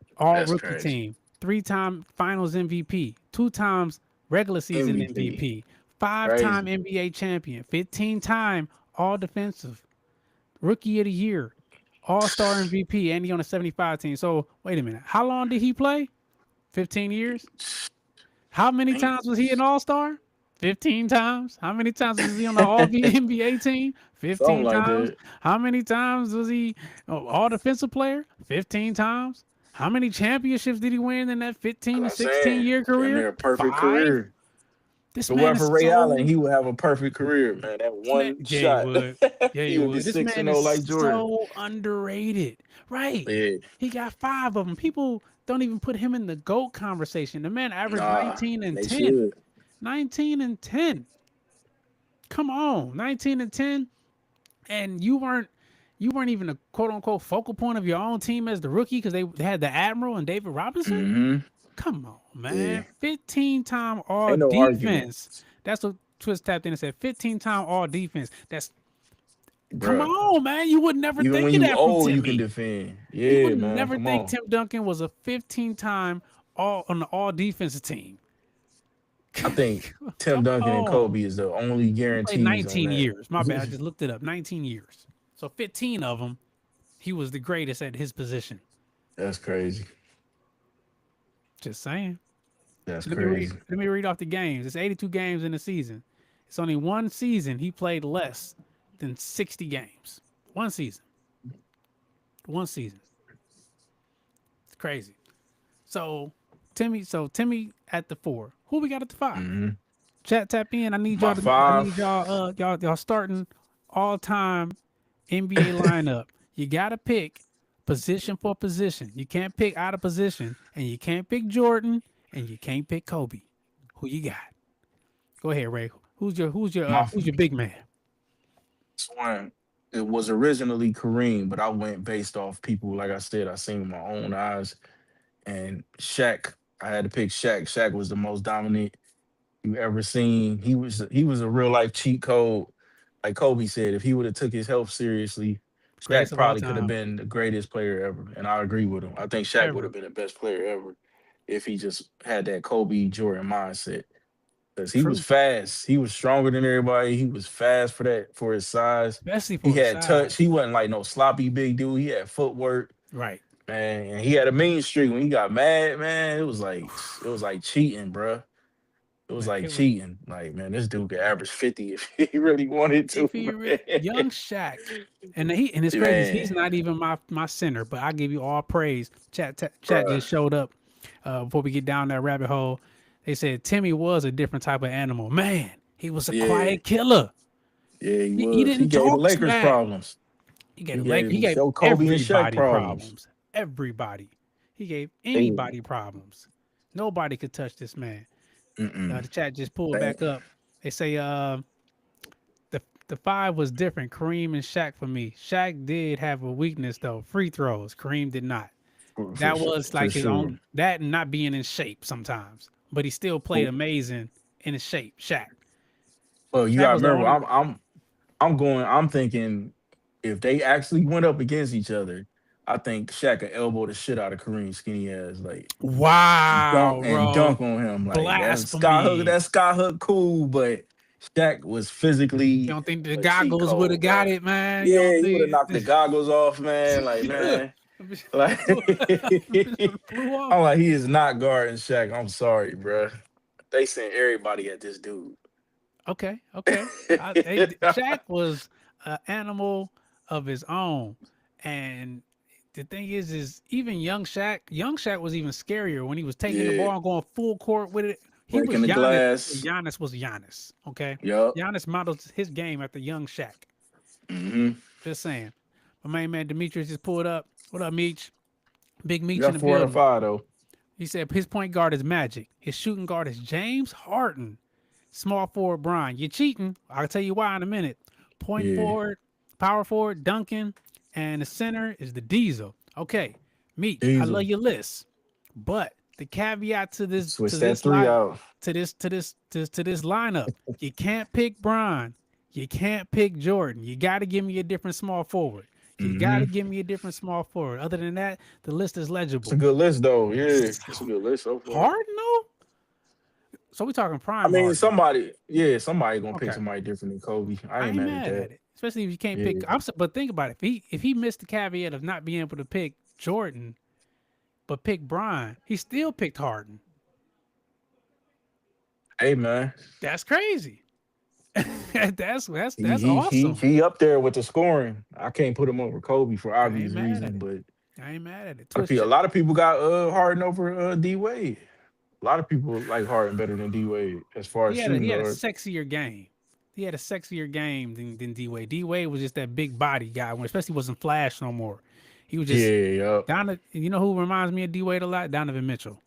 That's All-Rookie crazy. Team, 3-time Finals MVP, 2 times regular season MVP. MVP, 5-time NBA champion, 15-time All-Defensive, Rookie of the Year, All-Star MVP, and he on a 75 team. So wait a minute, how long did he play? 15 years. How many times was he an All-Star? 15 times. How many times was he on the All NBA team? 15 Something like times. that. How many times was he All Defensive Player? 15 times. How many championships did he win in that 15 to I'm 16 saying, year damn near career? a perfect 5. career. This If it man wasn't is for Ray Allen, so. he would have a perfect career, man. That one Yeah, you shot, would. Yeah, he you would be would. This 6 man and 0 like is Jordan. so underrated. Right. Yeah, He got 5 of them. People don't even put him in the GOAT conversation. The man averaged nah, 19 and they 10. should. 19 and 10. Come on, 19 and 10. And you weren't even a quote unquote focal point of your own team as the rookie because they had the Admiral and David Robinson. Mm-hmm. Come on, Yeah, man. 15-time all ain't no argument, defense. That's what Twist tapped in and said. 15-time all defense. That's come bruh. on, man. You would never Even think when of you that from old, you can Timmy. defend. You Yeah, would man. never Come think on. Tim Duncan was a 15-time all on the all defensive team. I think Tim Come Duncan and on. Kobe is the only He played guarantees on 19 that. years. My bad. I just looked it up. 19 years. So 15 of them, he was the greatest at his position. That's crazy. Just saying. That's Let crazy. me read off the games. It's 82 games in a season. It's only one season he played less than 60 games. One season. One season. It's crazy. So Timmy at the 4. Who we got at the 5? Mm-hmm. Chat tap in. I need My y'all to, I five. need y'all starting all-time NBA lineup. You gotta pick position for position. You can't pick out of position, and you can't pick Jordan, and you can't pick Kobe. Who you got? Go ahead, Ray. Who's your My big man? one. It was originally Kareem, but I went based off people. Like I said, I seen with my own eyes. And Shaq, I had to pick Shaq. Shaq was the most dominant you ever seen. He was a real life cheat code. Like Kobe said, if he would have took his health seriously, Greatest Shaq of all probably could have time, been the greatest player ever. And I agree with him. I think Shaq would ever. have been the best player ever if he just had that Kobe Jordan mindset. Because he was True, fast. He was stronger than everybody. He was fast for his size. especially He for his had touch. size. He wasn't like no sloppy big dude. He had footwork. Right. Man, and he had a mean streak. When he got mad, man, it was like cheating, bruh. It was Man, like it was cheating. Like, man, this dude could average 50 if he really wanted to, if he young Shaq, and it's crazy. He's man. not even my center, but I give you all praise. Chat Bruh. just showed up before we get down that rabbit hole. They said Timmy was a different type of animal. Man, he was a Yeah, quiet killer. yeah, he He was. He didn't gave the talk Lakers smack. problems. He He gave gave show Kobe and Shaq everybody problems. problems. Everybody. He gave They, anybody problems. Nobody could touch this man. mm-mm. The chat just pulled They, back up. They say the 5 was different. Kareem and Shaq for me. Shaq did have a weakness though. Free throws. Kareem did not. That was for like his sure. own that and not being in shape sometimes. But he still played amazing in his shape. Shaq. Well, you Shaq gotta was the remember, only I'm thinking if they actually went up against each other, I think Shaq could elbow the shit out of Kareem's skinny ass, like Wow, dunk dunk on him. Like Blasphemy. that sky hook cool, but Shaq was physically You don't think the a cheat goggles would have code, got bro. it, man? You Yeah, don't he would have think knocked the goggles off, man. Like, man. Like flew off? I'm like, he is not guarding Shaq. I'm sorry, bro. They sent everybody at this dude. Okay. Shaq was an animal of his own, and the thing is even young Shaq was even scarier when he was taking the ball and going full court with it. He Breaking was the glass. Giannis was Giannis. Okay. Yup. Giannis modeled his game after young Shaq. Mm-hmm. Just saying. My main man Demetrius just pulled up. What up, Meech? Big Meech You in got the 4 out building. of 5 though. He said his point guard is Magic. His shooting guard is James Harden. Small forward Brian. You're cheating. I'll tell you why in a minute. Point forward, power forward, Duncan, and the center is the Diesel. Okay, Meech, I Diesel. love your list, but the caveat to this Switch that 3 out. to this lineup, you can't pick Brian. You can't pick Jordan. You got to give me a different small forward. You got to give me a different small forward. Other than that, the list is legible. It's a good list though. Yeah, it's a good list so far. Harden though. So we talking prime. I mean, Harden. somebody gonna pick Okay. somebody different than Kobe. I ain't ain't mad at it, especially if you can't pick. Yeah. But think about it. If he missed the caveat of not being able to pick Jordan, but pick Brian, he still picked Harden. Hey man, That's crazy. that's he, awesome. He up there with the scoring. I can't put him over Kobe for obvious mad at reasons, it. but I ain't mad at it. a lot of people got Harden over D Wade. A lot of people like Harden better than D Wade as far as He had shooting a guards. sexier game. He had a sexier game than D Wade. D Wade was just that big body guy, when especially wasn't Flash no more. He was just You know who reminds me of D Wade a lot? Donovan Mitchell.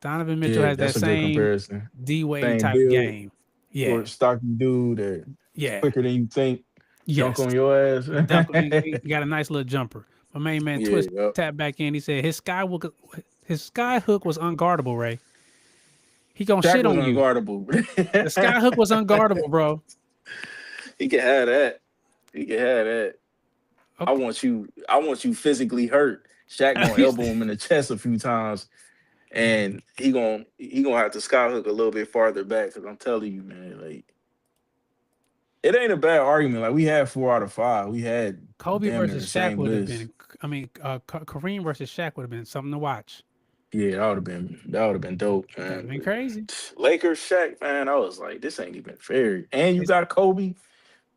Donovan Mitchell has that that's a good same comparison. D Wade Same type build. game. Yeah, Or stocky dude that yeah. quicker than you think. Yes. Dunk on your ass. He got a nice little jumper. My main man Twist tapped back in. He said his sky hook was unguardable, Ray. He gonna shit on you. Unguardable. The sky hook was unguardable, bro. He can have that. He can have that. Okay. I want you physically hurt. Shaq gonna elbow him in the chest a few times, and he gonna have to skyhook a little bit farther back. Because I'm telling you, man, like it ain't a bad argument. Like we had 4 out of 5. We had Kobe damn near versus the Shaq same would have list. been. I mean, Kareem versus Shaq would have been something to watch. Yeah, that would have been dope, man. That would have been crazy. Lakers, Shaq, man. I was like, this ain't even fair. And you got Kobe.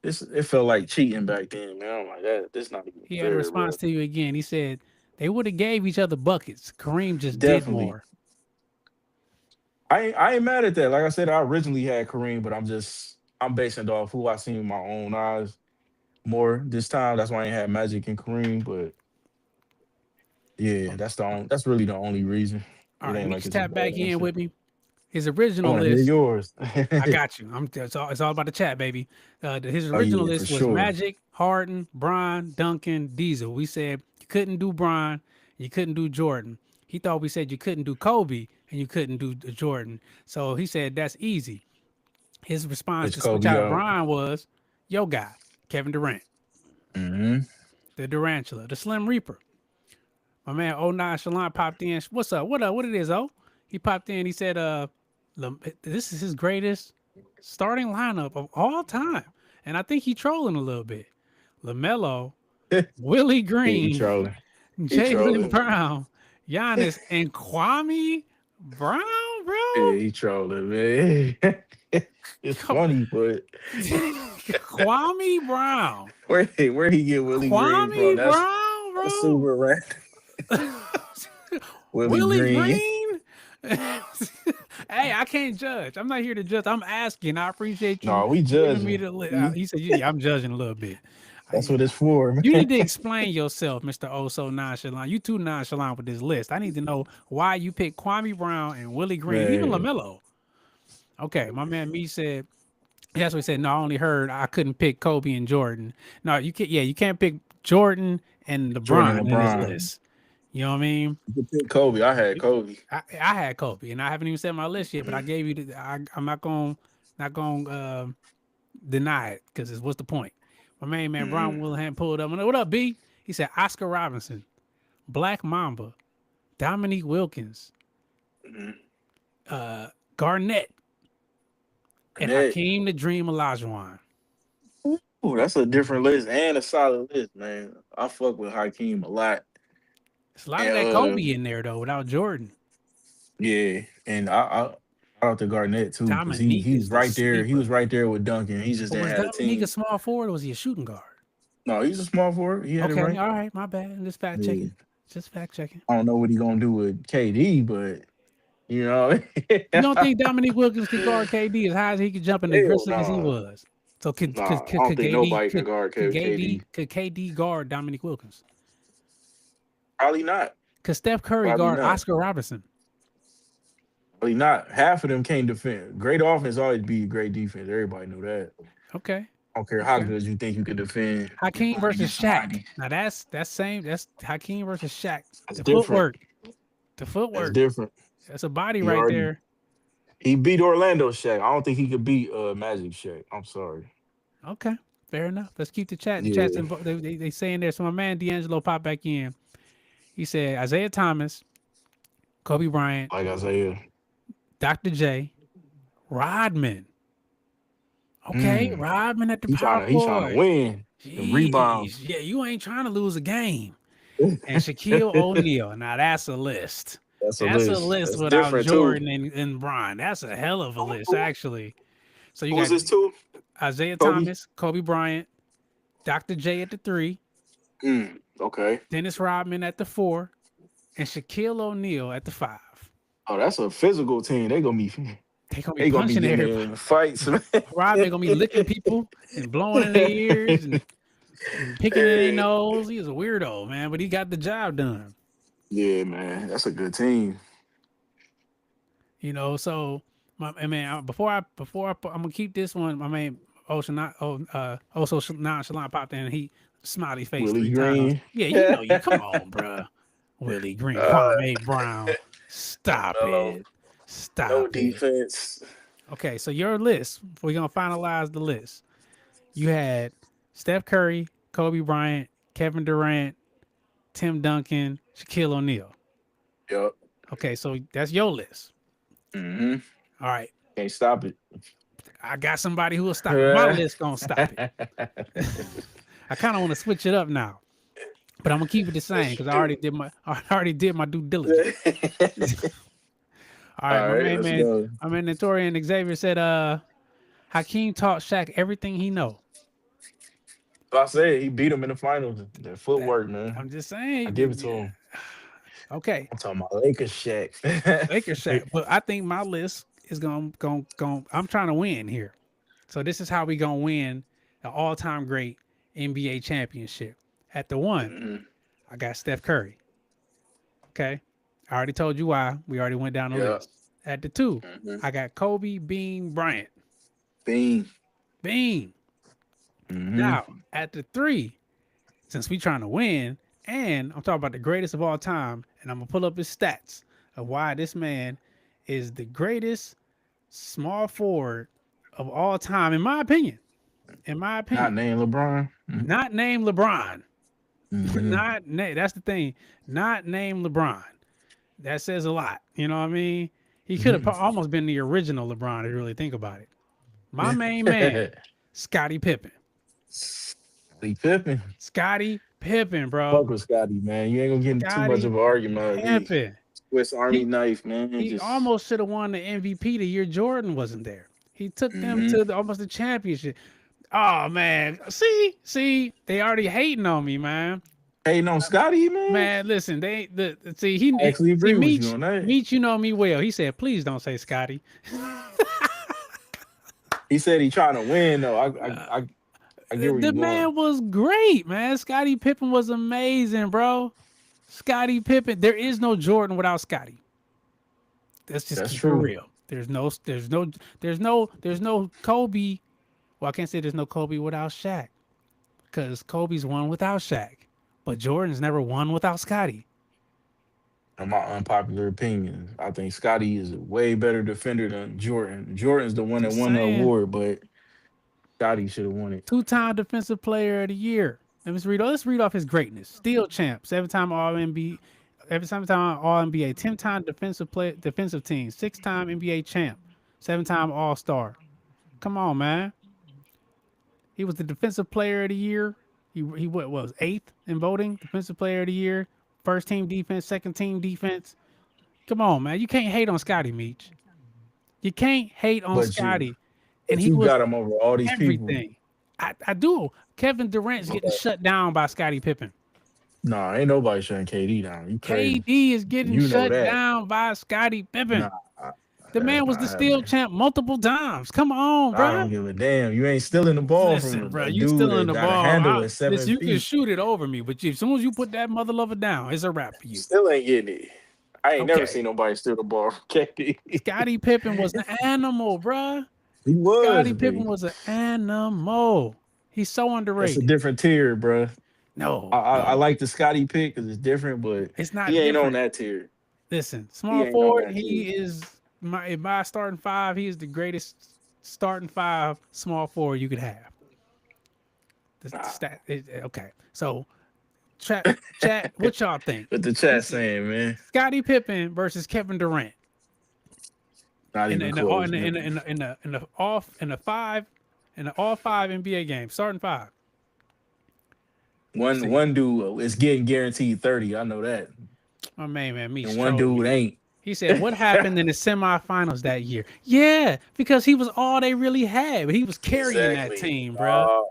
It felt like cheating back then, man. I'm like, this not even He fair. had a response bro. to you again. He said they would have gave each other buckets. Kareem just Definitely. did more. I ain't mad at that. Like I said, I originally had Kareem, but I'm basing it off who I seen with my own eyes more this time. That's why I ain't had Magic and Kareem, but yeah, that's really the only reason. All It right, ain't Meech like it's a tap bad back in answer. with me. His I original wanna hear list. yours. I got you. It's all about the chat, baby. His original yeah, list for was sure. Magic, Harden, Bron, Duncan, Diesel. We said you couldn't do Bron, you couldn't do Jordan. He thought we said you couldn't do Kobe and you couldn't do Jordan. So he said that's easy. His response It's to switch Kobe out out. Bron was, yo guy, Kevin Durant, Mm-hmm. the Durantula, the Slim Reaper. My man O Nonchalant popped in. What's up? What up? What it is, O? He popped in. He said, this is his greatest starting lineup of all time. And I think he trolling a little bit. LaMelo, Willie He Green, trolling. Jaylen trolling. Brown, Giannis, and Kwame Brown, Yeah, bro. he trolling, man. It's funny, but Kwame Brown. where he get Willie Kwame Green from? Brown, bro. That's super random. Willie Green? Hey, I can't judge. I'm not here to judge. I'm asking. I appreciate you. No, we giving me judging. the he said, yeah, I'm judging a little bit. That's what it's for, man. You need to explain yourself, Mr. Oh So Nonchalant. You too nonchalant with this list. I need to know why you picked Kwame Brown and Willie Green, even Man. LaMelo. Okay, my man me said, that's what he said. No, I only heard I couldn't pick Kobe and Jordan. No, you can't. Yeah, you can't pick Jordan and LeBron in LeBron. this list. You know what I mean? Kobe, I had Kobe. I had Kobe, and I haven't even said my list yet. But I gave you I'm not gonna deny it because it's what's the point? My main man Brian Willingham pulled up. What up, B? He said Oscar Robinson, Black Mamba, Dominique Wilkins, Garnett, and Garnett. Hakeem the Dream Olajuwon. Ooh, that's a different list and a solid list, man. I fuck with Hakeem a lot. It's a lot of that Kobe in there though, without Jordan. Yeah, and I out to Garnett too because Dominique he was is the right there. He sleeper. was right there with Duncan. He just But didn't was have a Dominique team. a small forward or was he a shooting guard? No, he's a small forward. He had Okay, it right. all right, my bad. I'm just fact checking. Yeah. Just fact checking. I don't know what he gonna do with KD, but you know, You don't think Dominique Wilkins could guard KD as high as he could jump in the Hell grizzly as he nah. was? So could Nah, I don't think nobody can guard KD. Could KD guard Dominique Wilkins? Probably not. Could Steph Curry Probably guard not. Oscar Robertson? Probably not. Half of them can't defend. Great offense always beat great defense. Everybody knew that. Okay. I don't care how Okay. good you think you can defend. Hakeem versus Get Shaq. somebody. Now that's same. That's Hakeem versus Shaq. That's The different. footwork. The That's footwork. different. That's a body He right already- there. He beat Orlando Shaq. I don't think he could beat Magic Shaq. I'm sorry. Okay. Fair enough. Let's keep the chat. The Yeah. chat's they saying there. So my man D'Angelo popped back in. He said Isaiah Thomas, Kobe Bryant, Like I said, Dr. J, Rodman. Okay, Rodman at the he's power trying to win. The rebound. Jeez, yeah, you ain't trying to lose a game. And Shaquille O'Neal. Now that's a list. That's That's a list That's without different, Jordan and Bron. That's a hell of a list, actually. So you Who was got this too? Isaiah Kobe? Thomas, Kobe Bryant, Dr. J at the 3, Okay. Dennis Rodman at the 4, and Shaquille O'Neal at the 5. Oh, that's a physical team. They gonna be They gonna be they gonna be punching getting everybody. in fights, man. Rodman gonna be licking people and blowing in their ears and picking in their nose. He's a weirdo, man, but he got the job done. Yeah, man, that's a good team. You know, so I mean, before I I'm gonna keep this one. I mean, also nonchalant popped in. And he smiley face Willie 3 times. Green. Yeah, you know, you come on, bro. Willie Green, Kwame Brown. Stop No. it. Stop No it. defense. Okay, so your list. We're gonna finalize the list. You had Steph Curry, Kobe Bryant, Kevin Durant, Tim Duncan, Shaquille O'Neal. Yep. Okay, so that's your list. Mm-hmm. All right. Can't stop it. I got somebody who will stop it. My list gonna stop it. I kind of want to switch it up now, but I'm gonna keep it the same because I already did my due diligence. All right, let's go. my man Notorian Xavier said, Hakeem taught Shaq everything he know. I said he beat him in the finals. That footwork, man. I'm just saying. I give it to him. Okay, I'm talking about Lakers Shaq. Lakers Shaq. But I think my list is going. I'm trying to win here, so this is how we gonna win the all-time great NBA championship. At the 1, I got Steph Curry. Okay, I already told you why. We already went down the Yeah. list. At the 2, I got Kobe Bean Bryant. Bean. Bean. Now at the 3, since we trying to win, and I'm talking about the greatest of all time, and I'm gonna pull up his stats of why this man is the greatest small forward of all time, in my opinion. In my Not opinion, named LeBron. not named LeBron. Mhm. That's the thing. Not named LeBron. That says a lot. You know what I mean? He could have almost been the original LeBron if you really think about it. My main man, Scottie Pippen. Lee Pippen. Scottie Pippen, bro. Fuck with Scotty, man. You ain't gonna get into too much Scottie of an argument. Pippen. Swiss Army knife, man. He Just- almost should have won the MVP the year Jordan wasn't there. He took them to almost the championship. Oh man, see, they already hating on me, man. hating on Scotty, man. Man, listen, he I actually agree with Meech, you on that. Meech, you know me well. He said, please don't say Scotty. He said he trying to win though. I get where The you're man going. was great, man. Scottie Pippen was amazing, bro. Scottie Pippen. There is no Jordan without Scotty. That's That's keep it true. real. There's no Kobe. Well, I can't say there's no Kobe without Shaq, because Kobe's won without Shaq, but Jordan's never won without Scotty. In my unpopular opinion, I think Scotty is a way better defender than Jordan. Jordan's the one that Just won the saying. award, but Scotty should have won it. 2-time Defensive Player of the Year. Let's read off his greatness. Steel champ, 7-time All-NBA, 7-time All NBA, 10-time defensive team, 6-time NBA champ, 7-time All Star. Come on, man. He was the defensive player of the year. He was 8th in voting, defensive player of the year, first team defense, second team defense. Come on, man. You can't hate on Scotty Meach. You can't hate on Scotty. And he got him over all these everything. people. I do. Kevin Durant's getting shut down by Scottie Pippen. Nah, ain't nobody shutting KD down. You crazy. KD is getting shut down by Scottie Pippen. The man was the steal champ multiple times. Come on, bro. I don't give a damn. You ain't stealing the ball from him, bro. You stealing the ball. Listen, you can shoot it over me, but as soon as you put that mother lover down, it's a wrap for you. Still ain't getting it. I ain't never seen nobody steal the ball from KD. Scottie Pippen was an animal, bro. He was. Scottie Pippen was an animal. He's so underrated. It's a different tier, bro. No, I like the Scottie pick because it's different, but it's not. He ain't on that tier. Listen, small forward. He is my starting 5. He is the greatest starting 5 small forward you could have. Okay, so chat. What y'all think? What the chat saying, man? Scottie Pippen versus Kevin Durant. Not even close. In the all 5 NBA games, starting 5. One dude is getting guaranteed 30. I know that. My man, me. And one dude ain't. He said, "What happened in the semifinals that year?" Yeah, because he was all they really had, but he was carrying that team, bro.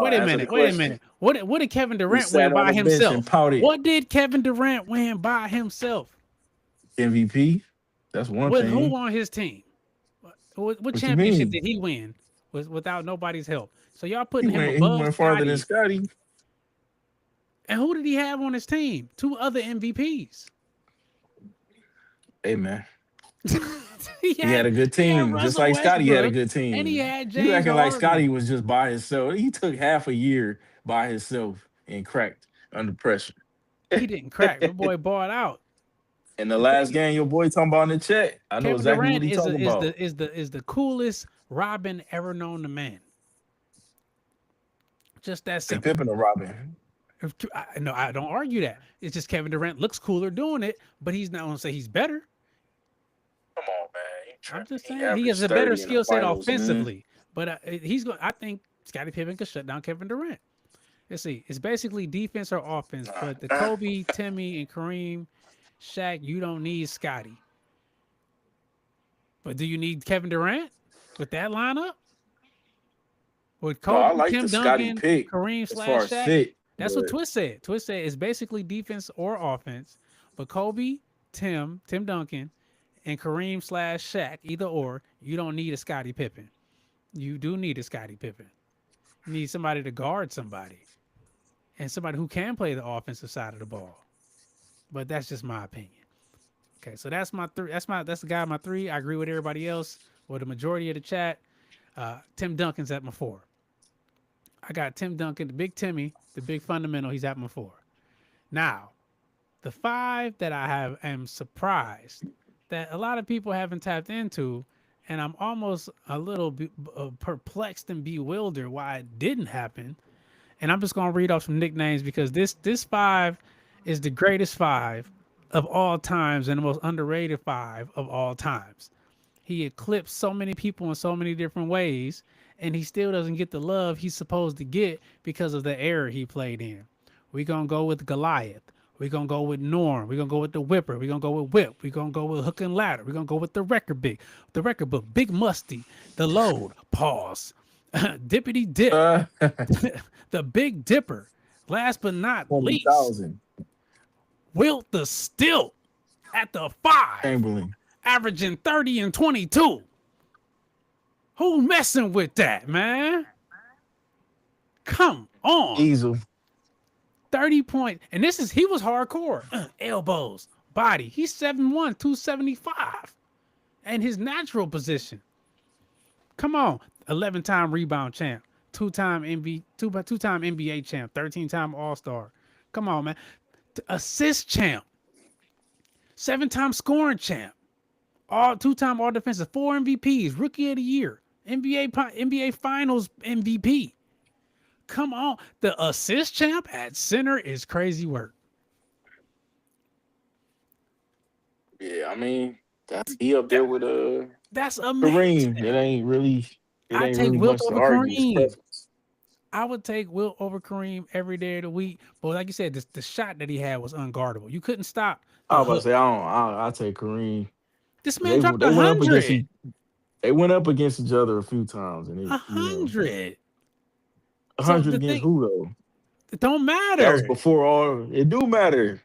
Wait a minute. What did Kevin Durant win by himself? What did Kevin Durant win by himself? MVP. That's one thing. Who on his team? What championship did he win without nobody's help? So y'all putting him above he went farther than Scotty. And who did he have on his team? 2 other MVPs. Hey, man. he had a good team, just like Scotty had a good team. And he had James You acting Harden. like Scotty was just by himself. He took half a year by himself and cracked under pressure. He didn't crack. The boy bought out. In the last game, your boy talking about in the chat. I know Kevin exactly Durant what he's talking about. Is the coolest Robin ever known to man. Just that simple. Pippen or Robin? No, I don't argue that. It's just Kevin Durant looks cooler doing it, but he's not going to say he's better. Come on, man. I'm just saying he has a better skill set offensively, but he's going. I think Scottie Pippen could shut down Kevin Durant. Let's see. It's basically defense or offense, but the Kobe, Timmy, and Kareem, Shaq, you don't need Scotty. But do you need Kevin Durant with that lineup? With Kobe, I like Tim the Duncan, pick Kareem as far as / Shaq. fit, That's what Twist said. Twist said it's basically defense or offense, but Kobe, Tim Duncan, and Kareem / Shaq, either or, you don't need a Scottie Pippen. You do need a Scottie Pippen. You need somebody to guard somebody, and somebody who can play the offensive side of the ball. But that's just my opinion. Okay, so that's my 3. That's the guy my 3. I agree with everybody else, or the majority of the chat. Tim Duncan's at my 4. I got Tim Duncan, the big Timmy, the big fundamental. He's at my 4. Now, the 5 that I am surprised that a lot of people haven't tapped into, and I'm almost a little perplexed and bewildered why it didn't happen. And I'm just gonna read off some nicknames because this 5 is the greatest 5 of all times and the most underrated 5 of all times. He eclipsed so many people in so many different ways, and he still doesn't get the love he's supposed to get because of the era he played in. We're going to go with Goliath. We're going to go with Norm. We're going to go with the Whipper. We're going to go with Whip. We're going to go with Hook and Ladder. We're going to go with the record book, Big Musty, The Load, Pause, Dippity Dip, The Big Dipper. Last but not least, Wilt the Stilt at the 5. Chamberlain. Averaging 30 and 22. Who messing with that, man? Come on. Easel. 30 points. And he was hardcore. Elbows, body. He's 7'1", 275. And his natural position. Come on. 11-time rebound champ. Two-time NBA champ. 13-time All-Star. Come on, man. Assist champ. 7-time scoring champ. 2-time all defensive, 4 MVPs, rookie of the year, NBA Finals MVP. Come on, the assist champ at center is crazy work. Yeah, I mean, he up there with That's amazing. Kareem. It ain't really I take much Wilt to over argue. It's Kareem. preference. I would take Wilt over Kareem every day of the week. But like you said, the shot that he had was unguardable. You couldn't stop. I was about to say I take Kareem. This man dropped They went up against 100. they went up against each other a few times, and 100. 100 against who though? It don't matter. That was before all. It do matter.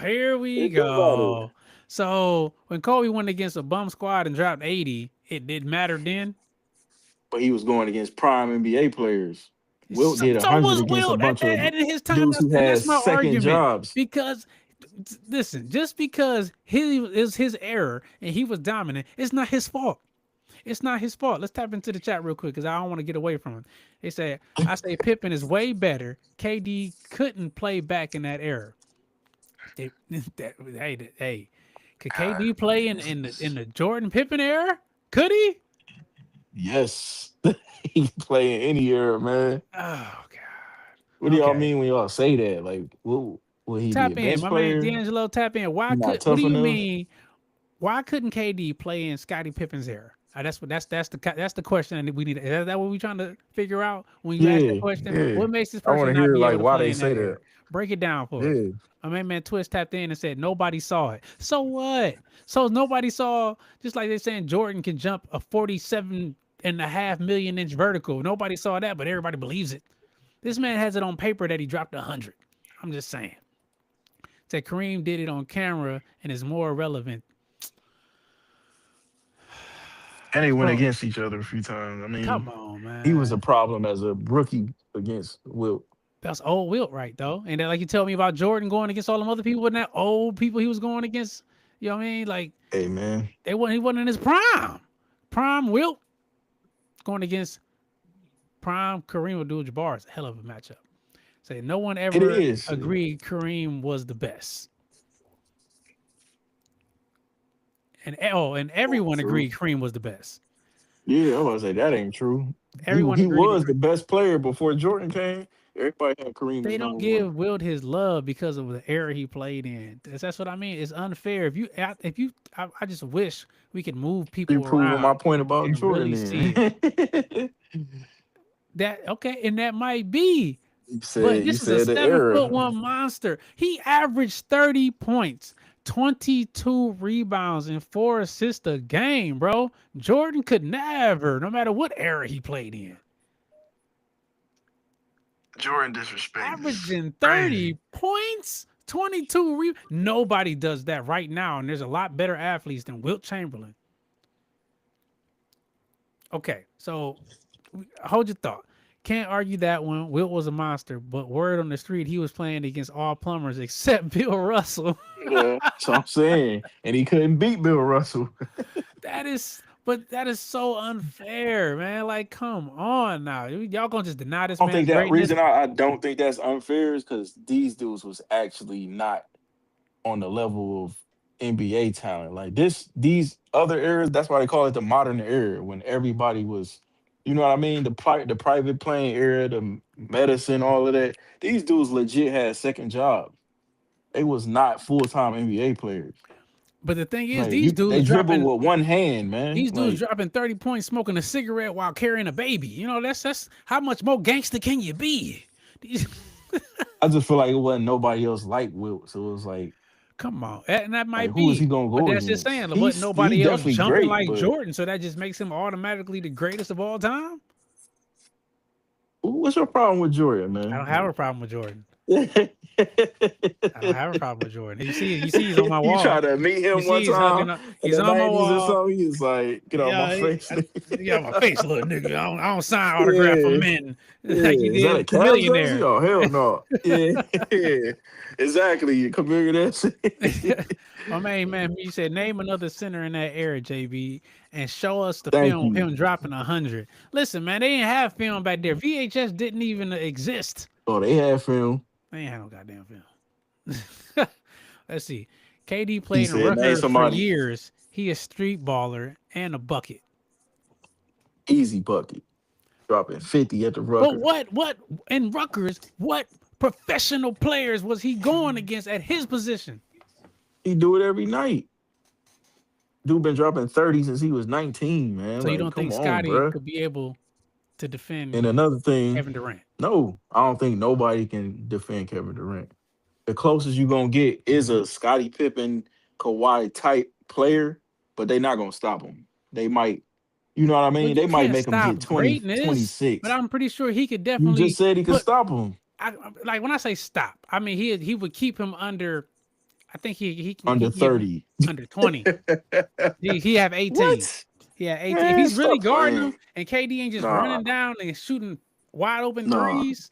Here we go. So when Kobe went against a bum squad and dropped 80, it didn't matter then. But he was going against prime NBA players. Wilt did 100 against a bunch of his time, dudes who had second jobs. Because listen, just because is his error and he was dominant, it's not his fault. It's not his fault. Let's tap into the chat real quick because I don't want to get away from it. They say, I say Pippen is way better. KD couldn't play back in that era. Hey, could KD play in the Jordan Pippen era? Could he? Yes. He can play in any era, man. Oh, God. What do y'all mean when y'all say that? Like, what he tap be a in, my player? man D'Angelo, tap in. What do you mean? Why couldn't KD play in Scottie Pippen's era? That's the question that we need. Is that what we're trying to figure out when you ask that question? Yeah. What makes this I person want to not hear be like able to why play they in say that era? that. Break it down for us. My man Twist tapped in and said nobody saw it. So what? So nobody saw, just like they're saying Jordan can jump a 47.5 million inch vertical. Nobody saw that, but everybody believes it. This man has it on paper that he dropped 100. I'm just saying. Said Kareem did it on camera and is more relevant. And they went against each other a few times. I mean, come on, man. He was a problem as a rookie against Wilt. That's old Wilt, right, though. And then, like you tell me about Jordan going against all them other people, wasn't that old people he was going against? You know what I mean? Like, hey, man. He wasn't in his prime. Prime Wilt going against prime Kareem Abdul-Jabbar is a hell of a matchup. Say no one ever agreed Kareem was the best. And everyone agreed Kareem was the best. Yeah, I was gonna say that ain't true. Everyone he was the best player before Jordan came. Everybody had Kareem. They don't give Wilt his love because of the era he played in. That's what I mean. It's unfair. I just wish we could move people around. Proving my point about Jordan. Really and that might be. But this is a 7'1" monster. He averaged 30 points. 22 rebounds and 4 assists a game, bro. Jordan could never, no matter what era he played in. Jordan disrespect. Averaging 30 points, 22 Nobody does that right now, and there's a lot better athletes than Wilt Chamberlain. Okay, so hold your thought. Can't argue that one. Wilt was a monster, but word on the street, he was playing against all plumbers except Bill Russell. Yeah, that's what I'm saying. And he couldn't beat Bill Russell. That is so unfair, man. Like, come on now. Y'all gonna just deny this man's greatness? Reason I don't think that's unfair is because these dudes was actually not on the level of NBA talent. Like these other eras, that's why they call it the modern era, when everybody was, you know what I mean? The private playing era, the medicine, all of that. These dudes legit had second jobs. They was not full-time NBA players. But the thing is, like, these dudes they dribble with one hand, man. These dudes dropping 30 points, smoking a cigarette while carrying a baby. You know, that's how much more gangster can you be? I just feel like it wasn't nobody else like Wilt, so it was like, come on, and that might like, be. Who is he gonna go but that's against? Just saying, but nobody else jumping great, like Jordan, so that just makes him automatically the greatest of all time. What's your problem with Jordan, man? I don't have a problem with Jordan. I don't have a problem with Jordan. You see he's on my wall. You try to meet him one time. He's on my wall. Or something, he's like, get off my face. Get off my face, little nigga. I don't sign autograph for men. Like you is did that a millionaire. Oh, hell no. Yeah. Exactly. My man, you said name another center in that era, JB, and show us the film him dropping 100. Listen, man, they didn't have film back there. VHS didn't even exist. Oh, they had film. They ain't had no goddamn film. Let's see. KD played in Rutgers for years. He a street baller and a bucket. Easy bucket. Dropping 50 at the Rutgers. But what in Rutgers, what professional players was he going against at his position? He do it every night. Dude been dropping 30 since he was 19, man. So you Like, don't come think on, Scotty bro. could be able to defend And another thing, Kevin Durant? no, I don't think nobody can defend Kevin Durant. The closest you gonna get is a Scottie Pippen, Kawhi type player, but they not gonna stop him. They might, you know what I Well, mean? you They might can't make him stop get 20, greatness, 26. but I'm pretty sure he could You definitely just said he could put. stop him Like when I say stop, I mean he would keep him under. I think he can under keep him 30. under 20. He have 18. What? Yeah, 18. If Man, he's really stop guarding playing. him and KD ain't just Nah, running down and shooting wide open nah. threes,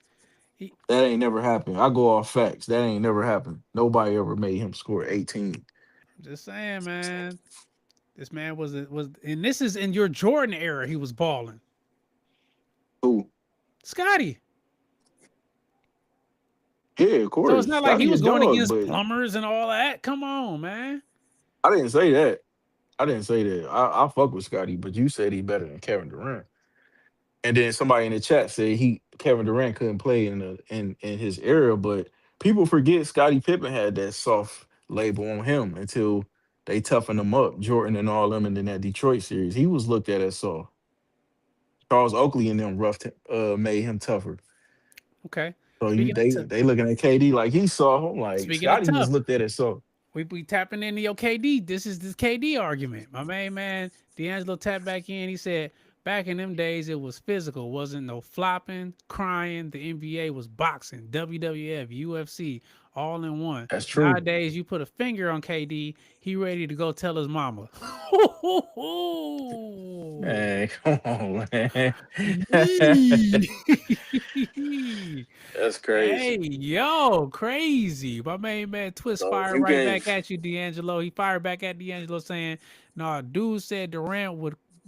That ain't never happened. I go off facts. That ain't never happened. Nobody ever made him score 18. I'm just saying, man. This man was, and this is in your Jordan era. He was balling. Who? Scotty. Yeah, of course. So it's not like he Scotty a was going dog, against but plumbers and all that. Come on, man. I didn't say that. I didn't say that. I fuck with Scotty, but you said he better than Kevin Durant. And then somebody in the chat said Kevin Durant couldn't play in his era, but people forget Scottie Pippen had that soft label on him until they toughened him up, Jordan and all them, and in that Detroit series, he was looked at as soft. Charles Oakley and them made him tougher. Okay. So Speaking of they looking at KD like he soft. I'm like Speaking of Scotty was tough. looked at as soft. We tapping into your KD. This is this KD argument. My main man, D'Angelo tapped back in. He said, back in them days, it was physical. Wasn't no flopping, crying. The NBA was boxing, WWF, UFC, all in one. That's true. Nowadays, you put a finger on KD, he ready to go tell his mama. Man, come on, man. That's crazy. Hey, yo, crazy. My main man Twist So fired you right gave- back at you, D'Angelo. He fired back at D'Angelo saying, no, dude said Durant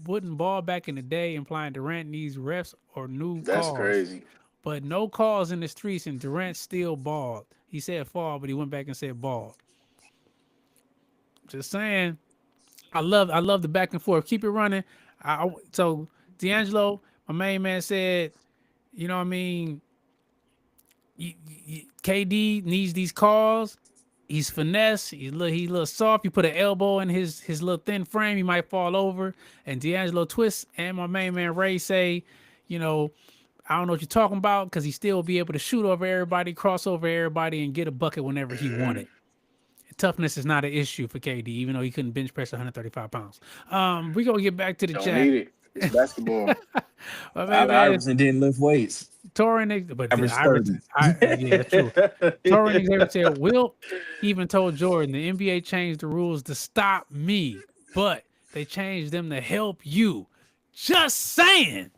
wouldn't ball back in the day, implying Durant needs refs or new That's calls. crazy. But no calls in the streets, and Durant still balled. He said fall, but he went back and said ball. Just saying. I love the back and forth. Keep it running. So D'Angelo, my main man said, you know what I mean? KD needs these calls. He's finesse. He's a little soft. You put an elbow in his little thin frame, he might fall over. And D'Angelo Twist and my main man Ray say, you know, I don't know what you're talking about, because he still be able to shoot over everybody, cross over everybody, and get a bucket whenever he wanted. Toughness is not an issue for KD, even though he couldn't bench press 135 pounds. We're going to get back to the Don't chat. need it. It's basketball. My Allen main man, Iverson didn't lift weights. Torin, but Average Iverson, 30. yeah, true. Torin Xavier said, Wilt even told Jordan the NBA changed the rules to stop me, but they changed them to help you. Just saying.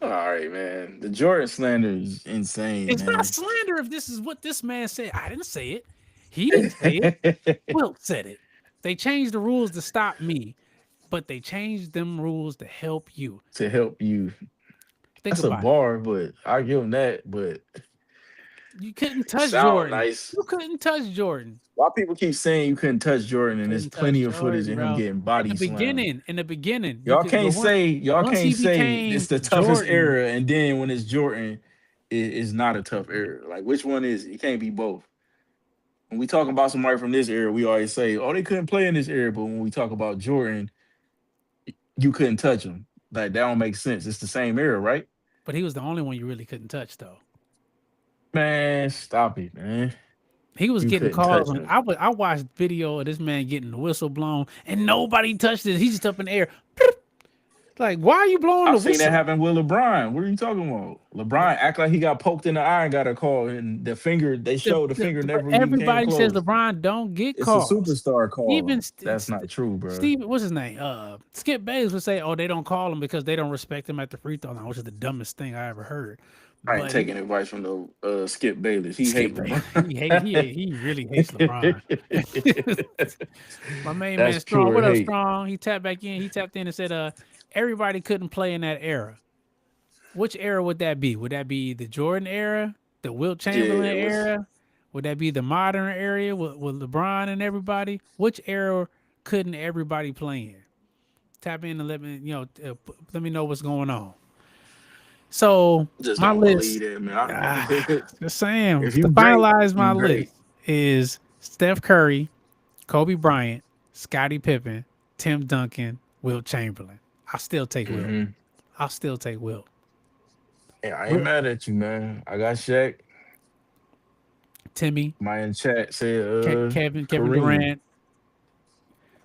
All right, man. The Jordan slander is insane. It's man. not slander if this is what this man said. I didn't say it. He didn't say it. Wilt said it. They changed the rules to stop me, but they changed them rules to help you. To help you. Think That's a about bar, but I give him that. But it. You couldn't touch sound Jordan. nice. You couldn't touch Jordan. Why people keep saying you couldn't touch Jordan, and there's Couldn't plenty touch of footage of Jordan, him bro. getting body In slammed. the beginning. Y'all you can't could- say once he became it's the toughest Jordan- era, and then when it's Jordan, it's not a tough era. Like, which one is it? It can't be both. When we talk about somebody from this era, we always say, "Oh, they couldn't play in this era." But when we talk about Jordan, you couldn't touch him. Like, that don't make sense. It's the same era, right? But he was the only one you really couldn't touch, though. Man, stop it, man. He was You getting couldn't calls. touch On, him. I watched video of this man getting the whistle blown, and nobody touched it. He's just up in the air. Like, why are you blowing I've the seen whistle? that happen with LeBron. What are you talking about? LeBron act like he got poked in the eye and got a call, and the finger they showed the finger never even came Everybody says close. LeBron don't get It's calls. a superstar call. Even That's not true, bro. Steve, what's his name? Skip Bayless would say, "Oh, they don't call him because they don't respect him at the free throw line," which is the dumbest thing I ever heard. I ain't But taking advice from the Skip Bayless. He Skip hate Bayless, LeBron. he really hates LeBron. My main That's man Strong. pure What up, hate. Strong? He tapped back in. He tapped in and said, everybody couldn't play in that era. Which era would that be? Would that be the Jordan era, the Wilt Chamberlain it was- era? Would that be the modern era with LeBron and everybody? Which era couldn't everybody play in? Tap in and let me know what's going on. So Just my don't list. believe that, man. Just saying. If To you great, finalize my you great. list is Steph Curry, Kobe Bryant, Scottie Pippen, Tim Duncan, Wilt Chamberlain. I'll still take Wilt. Mm-hmm. I'll still take Wilt. Yeah, I ain't Wilt, mad at you, man. I got Shaq. Timmy, My in chat said Kevin Kareem. Durant.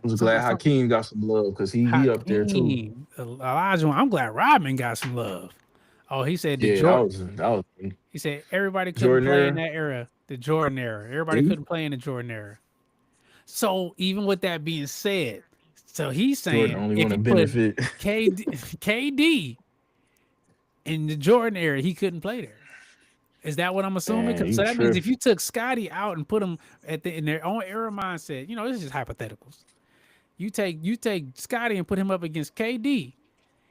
I was glad Some Hakeem got some love because he up there too. Hakeem, Elijah. I'm glad Rodman got some love. Oh, he said the Yeah, Jordan. that was He said everybody couldn't Jordan play in era. that era, the Jordan era. Everybody See? couldn't play in the Jordan era. So even with that being said, so he's Jordan saying only if want to you put benefit. KD in the Jordan era, he couldn't play there. Is that what I'm assuming? Man, So you that means if tripping. you took Scotty out and put him in their own era mindset, this is just hypotheticals. You take Scotty and put him up against KD,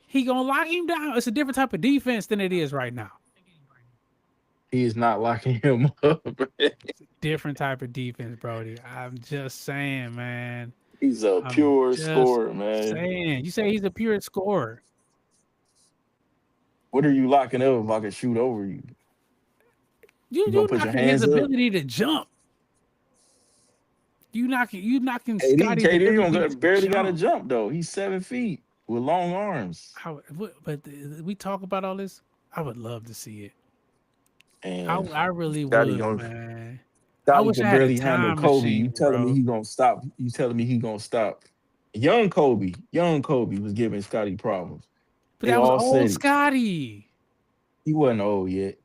he gonna lock him down. It's a different type of defense than it is right now. He is not locking him up. Different type of defense, Brody. I'm just saying, man. He's a I'm pure just scorer, man. saying. You say he's a pure scorer. What are you locking up if I can shoot over you? You You gonna put your knocking his hands up? ability to jump. You knocking KD, Scotty's KD ability to barely got to jump. jump though. He's 7 feet with long arms. But we talk about all this. I would love to see it. And I really Scotty would, man. I Scotty wish I can had a barely handle time Kobe. You machine, telling bro. me he gonna stop? You telling me he gonna stop? Young Kobe was giving Scotty problems. But They that was all old said it. Scotty. He wasn't old yet.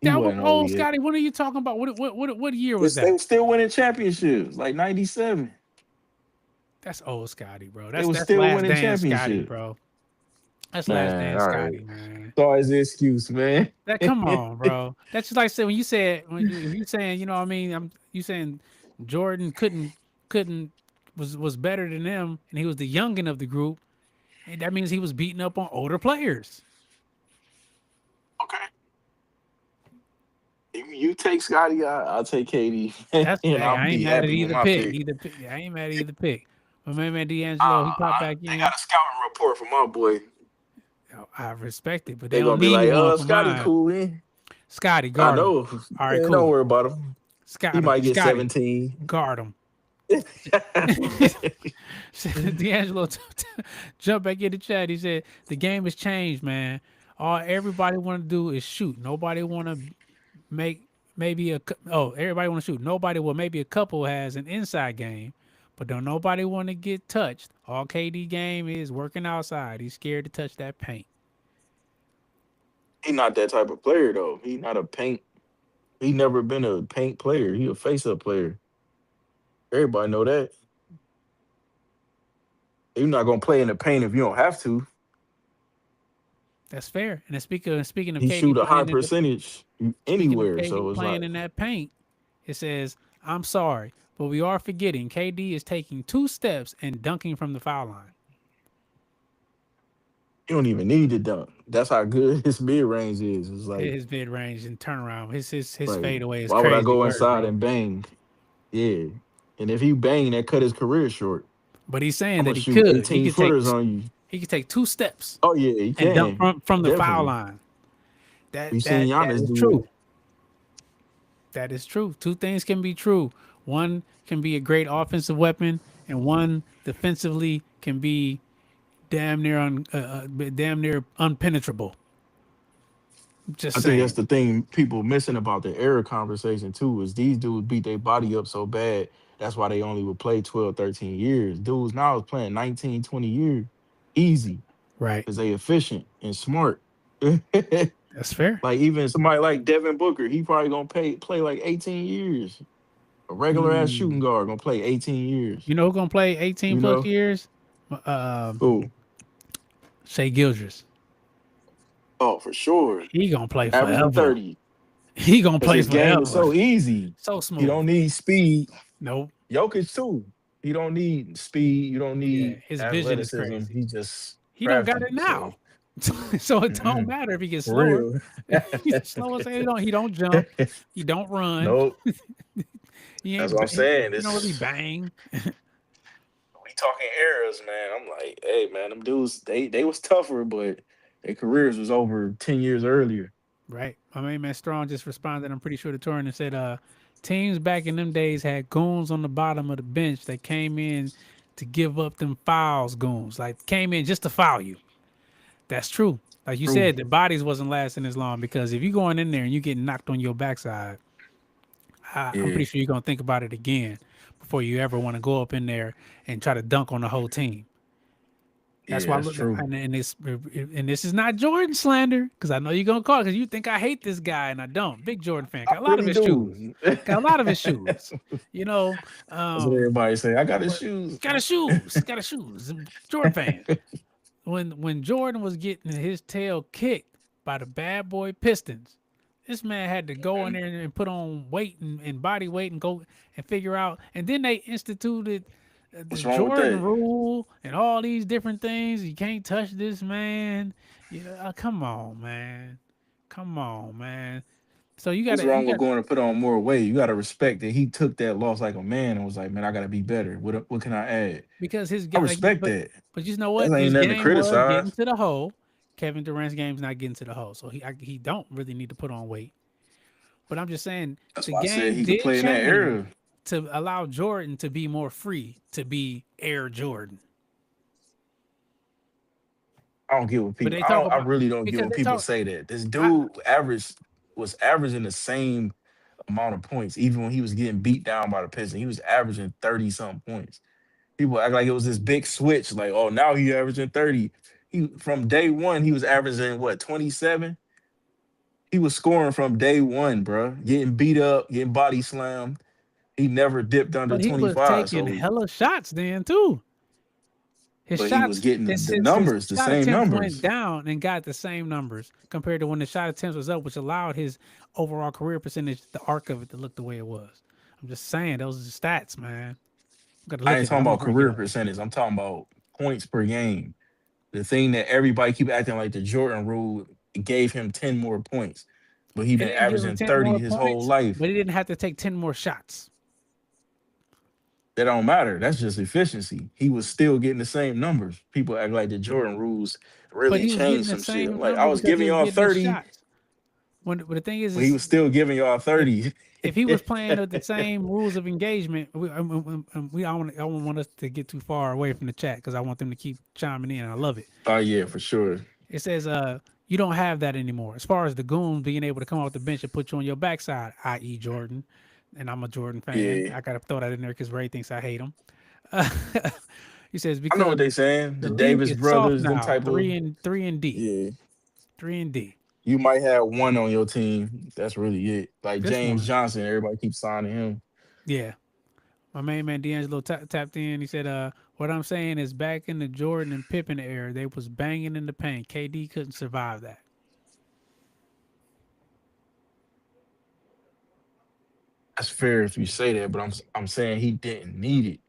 He That was wasn't old old yet. Scotty. What are you talking about? What year was They that? were still winning championships, like 97. That's old Scotty, bro. They was That's still last winning dance Scotty, championships. bro. That's last Man, dance all Scotty, right. man. Sorry, the excuse, man. Come on, bro. That's just like saying when you saying, you know what I mean, you saying Jordan couldn't was better than them and he was the youngin of the group, and that means he was beating up on older players. Okay. If you take Scotty, I'll take KD. That's and hey, I'll I ain't be mad at happy with either my pick. pick. I ain't mad at either pick. But my man D'Angelo, he popped back They in. got a scouting report from my boy. I respect it, but They they don't gonna be need like, one for Scotty mine. cool, man. Scotty, I guard him. know. All right, Man, cool. don't worry about him. Scotty, He might get Scotty, 17. guard him. D'Angelo jumped back in the chat. He said the game has changed, man. All everybody want to do is shoot. Nobody want to make everybody want to shoot. Nobody maybe a couple has an inside game, but don't nobody want to get touched. All KD game is working outside. He's scared to touch that paint. He not that type of player though. He not a paint. He never been a paint player. He a face-up player. Everybody know that. You're not gonna play in the paint if you don't have to. That's fair. And speaking of He KD shoot a high playing percentage anywhere. So it's playing like in that paint, it says, "I'm sorry, but we are forgetting KD is taking 2 steps and dunking from the foul line." you don't even need to dunk. That's how good his mid range is. It's like His mid range and turnaround, his like, fadeaway is why would I crazy. go work, inside bro. and bang? Yeah. And if he bang, that cut his career short. But he's saying I'm that gonna he shoot could. 18 footers on you. He could take 2 steps Oh yeah, he and dunk can. from the foul Definitely. line. We seen That Giannis is do true. it. That is true. 2 things can be true. One can be a great offensive weapon, and one defensively can be damn near unpenetrable. Just I saying. think that's the thing people missing about the era conversation too, is these dudes beat their body up so bad. That's why they only would play 12, 13 years. Dudes now is playing 19, 20 years. Easy. Right. Because they efficient and smart. That's fair. Like even somebody like Devin Booker, he probably gonna play like 18 years. A regular ass shooting guard gonna play 18 years. You know who's gonna play 18 plus years? Who? Shai Gilgeous. Oh, for sure. He gonna play Averaging forever. 30. He gonna play His game forever. is so easy. So smooth. You don't need speed. Nope. Jokic too. You don't need speed. You don't need his vision is athleticism. crazy. He don't got it now. So it don't matter if he gets slower. He's slow as hell. He don't jump. He don't run. Nope. He That's what I'm saying. He don't really bang. We talking eras, man. I'm like, hey, man, them dudes, they was tougher, but their careers was over 10 years earlier. Right. My main man Strong just responded. I'm pretty sure to Torrin and said, Teams back in them days had goons on the bottom of the bench that came in to give up them fouls, goons. Like came in just to foul you. That's true. Like you said, the bodies wasn't lasting as long because if you going in there and you getting knocked on your backside, I'm pretty sure you're gonna think about it again before you ever want to go up in there and try to dunk on the whole team. That's why. that's true. And this is not Jordan slander because I know you're gonna call because you think I hate this guy and I don't. Big Jordan fan. Got a lot of his shoes. Got a lot of his shoes. You know. That's what everybody say. I got his shoes. Got his shoes. Got his shoes. Jordan fan. When Jordan was getting his tail kicked by the bad boy Pistons, this man had to go in there and put on weight and body weight and go and figure out. And then they instituted the Jordan rule and all these different things. You can't touch this man. You know, come on, man. Come on, man. So you got. What's wrong with going to put on more weight? You got to respect that he took that loss like a man and was like, man, I got to be better. What can I add? Because his I respect that. But you know what? That ain't His nothing to game was criticize. getting to the hole. Kevin Durant's game's not getting to the hole, so he don't really need to put on weight. But I'm just saying That's the why I game said he could did play in that change era. to allow Jordan to be more free to be Air Jordan. I don't get what people. I really don't get when people say that. This dude was averaging the same amount of points, even when he was getting beat down by the Pistons. He was averaging 30-something points. People act like it was this big switch, like, oh, now he averaging 30. He from day one, he was averaging what, 27? He was scoring from day one, bro. Getting beat up, getting body slammed. He never dipped under 25. He was taking hella shots then too. His shots, he was getting the numbers, the same numbers. Went down and got the same numbers compared to when the shot attempts was up, which allowed his overall career percentage, the arc of it, to look the way it was. I'm just saying, those are the stats, man. I ain't talking about career percentage. I'm talking about points per game. The thing that everybody keep acting like the Jordan rule gave him 10 more points, but he been averaging 30 his whole life. But he didn't have to take 10 more shots. That don't matter. That's just efficiency. He was still getting the same numbers. People act like the Jordan rules really changed some shit. Like, I was giving y'all 30. But the thing is, he was still giving y'all 30. If he was playing with the same rules of engagement, I don't want us to get too far away from the chat because I want them to keep chiming in. I love it. Oh yeah, for sure. It says, you don't have that anymore. As far as the goons being able to come off the bench and put you on your backside, i.e. Jordan. And I'm a Jordan fan. Yeah. I gotta throw that in there because Ray thinks I hate him. He says, because I know what they saying. The Davis brothers, them type 3 and D. Yeah. 3 and D. You might have one on your team. That's really it. Like This James one. Johnson, everybody keeps signing him. Yeah. My main man D'Angelo tapped in. He said, what I'm saying is back in the Jordan and Pippen era, they was banging in the paint. KD couldn't survive that. That's fair if you say that, but I'm saying he didn't need it.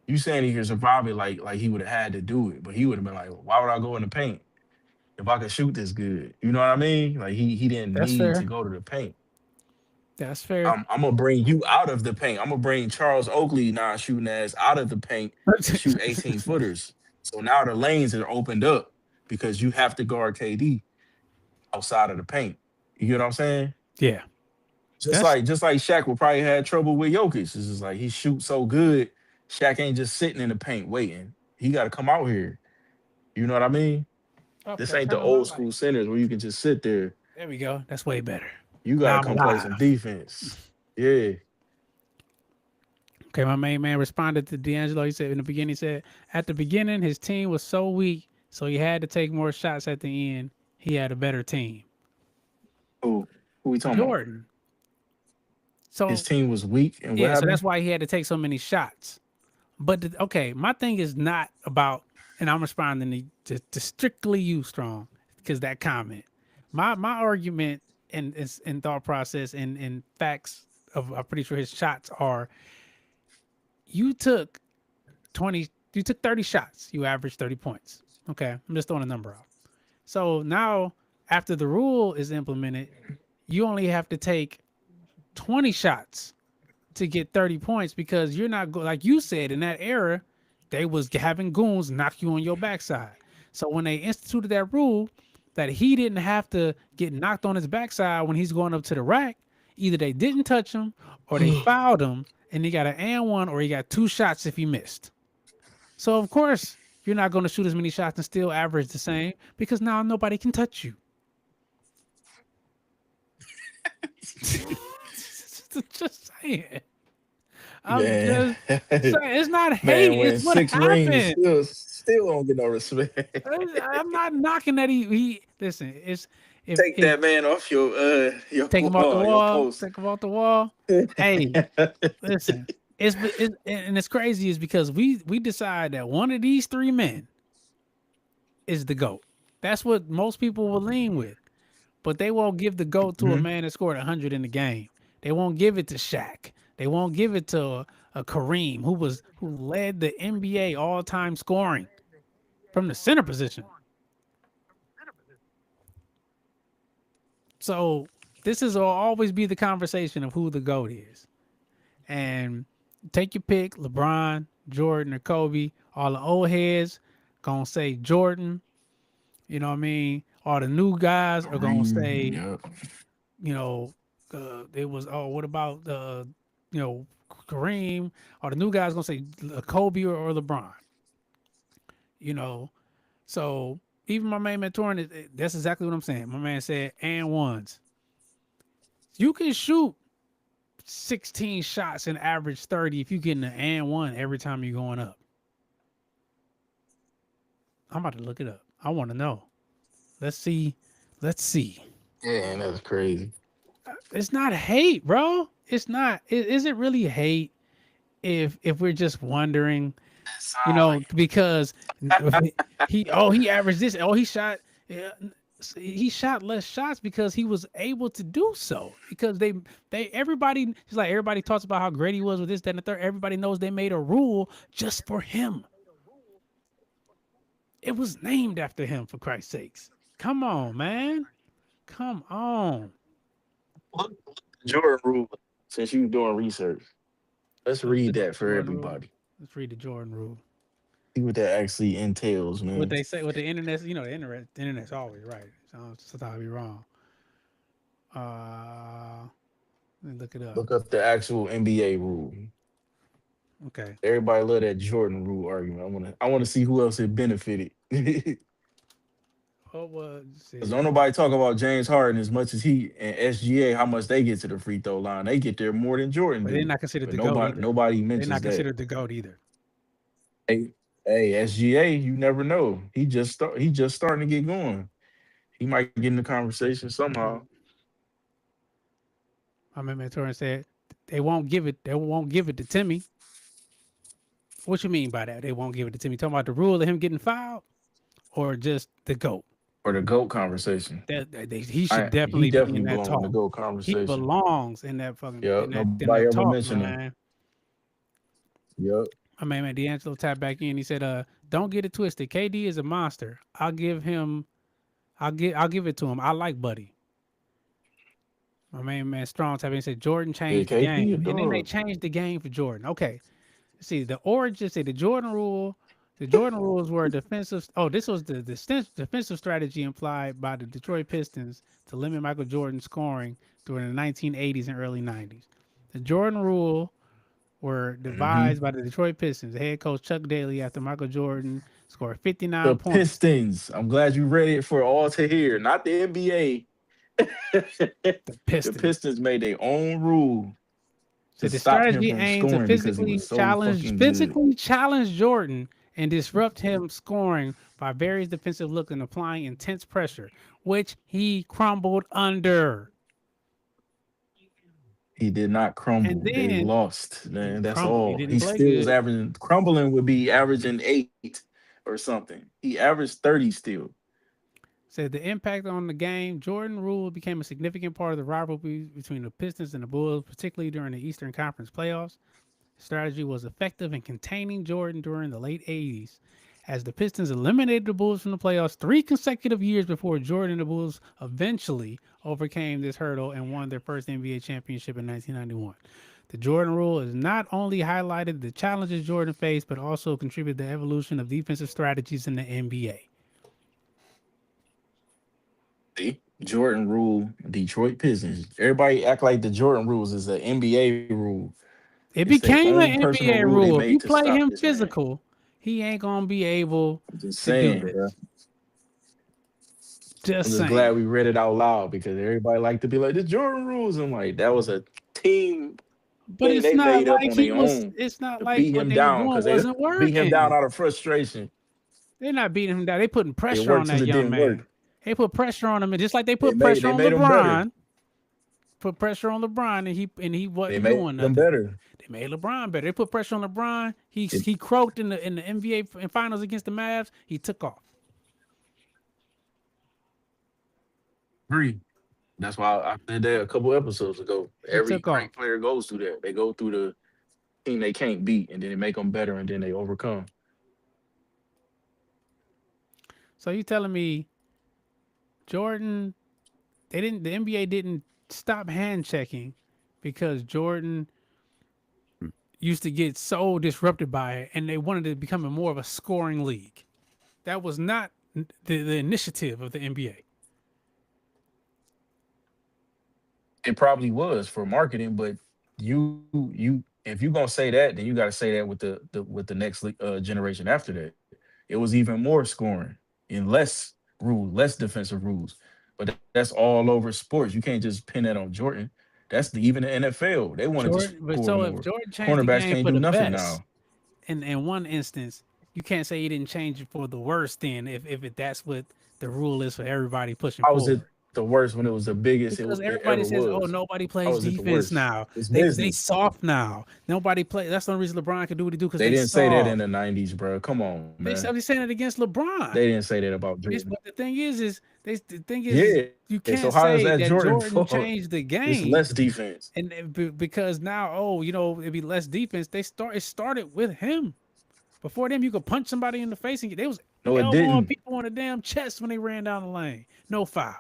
You saying he could survive it like he would have had to do it, but he would have been like, why would I go in the paint if I could shoot this good? You know what I mean? Like he didn't need to go to the paint. That's fair. I'm gonna bring you out of the paint. I'm gonna bring Charles Oakley non-shooting ass out of the paint to shoot 18 footers. So now the lanes are opened up because you have to guard KD outside of the paint. You get what I'm saying? Yeah. Just like Shaq would probably had trouble with Jokic. It's just like he shoots so good, Shaq ain't just sitting in the paint waiting. He got to come out here. You know what I mean? Okay, this ain't the old school centers where you can just sit there. There we go. That's way better. You got to come play some defense. Yeah. Okay, my main man responded to D'Angelo. He said in the beginning, at the beginning, his team was so weak, so he had to take more shots at the end. He had a better team. Who we talking Jordan. about? So his team was weak, and so that's why he had to take so many shots. But my thing is not about, and I'm responding to strictly you, Strong, because that comment. My argument and thought process and facts of, I'm pretty sure his shots are, you took 30 shots, you averaged 30 points. Okay, I'm just throwing a number out. So now after the rule is implemented, you only have to take 20 shots to get 30 points because you're not like you said in that era, they was having goons knock you on your backside. So when they instituted that rule that he didn't have to get knocked on his backside when he's going up to the rack, Either they didn't touch him or they fouled him and he got an and one or he got 2 shots if he missed. So, of course, you're not going to shoot as many shots and still average the same because now nobody can touch you. Just saying. I'm Man. just saying. It's not Man, hate. when It's what 6 rings happened. still don't get no respect. I'm not knocking that he listen. It's if Take that man off your take him off the your wall. post. Take him off the wall. Hey, listen. And it's crazy is because we decide that one of these 3 men is the GOAT. That's what most people will lean with. But they won't give the GOAT to a man that scored 100 in the game. They won't give it to Shaq. They won't give it to a Kareem who led the NBA all-time scoring from the center position. So this will always be the conversation of who the GOAT is. And take your pick, LeBron, Jordan, or Kobe. All the old heads gonna say Jordan. You know what I mean? All the new guys are gonna say, Yep. you know, it was, what about you know, Kareem? Or the new guys gonna say Kobe or LeBron. You know, so even my man Torrin, that's exactly what I'm saying. My man said and ones. You can shoot 16 shots and average 30 if you're getting an and one every time you're going up. I'm about to look it up. I want to know. Let's see. Yeah, that's crazy. It's not hate, bro. It's not. Is it really hate if we're just wondering, you know, because he averaged this. Oh, he shot less shots because he was able to do so. Because everybody, just like everybody talks about how great he was with this, that, and the third. Everybody knows they made a rule just for him. It was named after him, for Christ's sakes. Come on, man. Come on. Jordan rule, since you doing research, let's read that for Jordan rule. everybody. Let's read the Jordan rule. See what that actually entails, man. What they say, what the internet, you know, the internet's always right. So sometimes I'll be wrong. Let me look it up. Look up the actual NBA rule. Okay. Everybody love that Jordan rule argument. I want to see who else it benefited. What was? Because don't nobody talk about James Harden as much as he and SGA, how much they get to the free throw line. They get there more than Jordan. But they're not considered But the GOAT either. nobody mentions They're not that. considered the GOAT either. Hey, SGA, you never know. He just starting to get going. He might get in the conversation somehow. My man Torrin said they won't give it to Timmy. What you mean by that? They won't give it to Timmy? Talking about the rule of him getting fouled, or just the GOAT? Or the GOAT conversation. He should definitely be in that belong talk. in the GOAT conversation. He belongs in that fucking. Yep, in that nobody ever talk, mentioned him. man. Yep. My man D'Angelo tapped back in. He said, "Don't get it twisted. KD is a monster. I'll give it to him. I like Buddy." My man Strong tapped in and said, "Jordan changed the game, and then they changed the game for Jordan." Okay, see the origin. Say the Jordan rule. The Jordan rules were defensive. Oh, this was the defensive strategy implied by the Detroit Pistons to limit Michael Jordan's scoring during the 1980s and early 90s. The Jordan rule were devised by the Detroit Pistons. The head coach Chuck Daly after Michael Jordan scored 59 points. Pistons. I'm glad you read it for all to hear, not the NBA. The Pistons made their own rule. So the strategy aimed to physically challenge Jordan and disrupt him scoring by various defensive looks and applying intense pressure, which he crumbled under. He did not crumble. And then they lost, man. That's all. He He still was averaging. Crumbling would be averaging 8 or something. He averaged 30 still. Said the impact on the game, Jordan rule became a significant part of the rivalry between the Pistons and the Bulls, particularly during the Eastern Conference playoffs. The strategy was effective in containing Jordan during the late 80s, as the Pistons eliminated the Bulls from the playoffs 3 consecutive years before Jordan and the Bulls eventually overcame this hurdle and won their first NBA championship in 1991. The Jordan rule has not only highlighted the challenges Jordan faced, but also contributed to the evolution of defensive strategies in the NBA. See? Jordan rule, Detroit Pistons. Everybody act like the Jordan rules is an NBA rule. It It's their became own an personal NBA rule they rule. If you made to play stop him this man. physical, he ain't gonna be able I'm just to do saying, this. bro. I'm Just just saying. glad we read it out loud because everybody like to be like the Jordan rules. I'm like, that was a team But thing it's they not made up like on he their was. own It's not to like beat what him they were down doing because they wasn't beat him down working. out of frustration. They're not beating him down. They putting It pressure on worked that till it young didn't work. man. They put pressure on him, and just like they They put pressure on made him better. LeBron, put pressure on LeBron, and he They wasn't made doing him nothing. better. They made LeBron better. They put pressure on LeBron. He It- croaked in the NBA finals against the Mavs. He took off. Agree. That's why I said that a couple episodes ago. He Every took off. great player goes through that. They go through the team they can't beat, and then they make them better, and then they overcome. So you telling me Jordan? The NBA didn't stop hand checking because Jordan used to get so disrupted by it, and they wanted to become more of a scoring league. That was not the initiative of the NBA. It probably was for marketing, but you if you're gonna say that, then you got to say that with the next generation after that. It was even more scoring and less defensive rules. But that's all over sports. You can't just pin that on Jordan. That's even the NFL. They wanted to Jordan, but score so if more. Jordan changed the Cornerbacks game can't for do the nothing best, now. in one instance, you can't say he didn't change it for the worst. Then, if that's what the rule is for everybody pushing How was it forward. the worst when it was the biggest Because it everybody ever says, "Oh, was? nobody How plays was it the defense worst? now. It's They business. soft now. Nobody play." That's the only reason LeBron can do what he do because They they didn't say that in soft. the 90s, bro. Come on, They man. saying it against LeBron. They didn't say that about Jordan. But the thing is Yeah. you So can't how is say that that Jordan Jordan fault? changed the It's game, less defense. and because now, it'd be less defense. It started with him. Before them, you could punch somebody in the face and they was No, it elbowing didn't. people on the damn chest when they ran down the lane. No foul.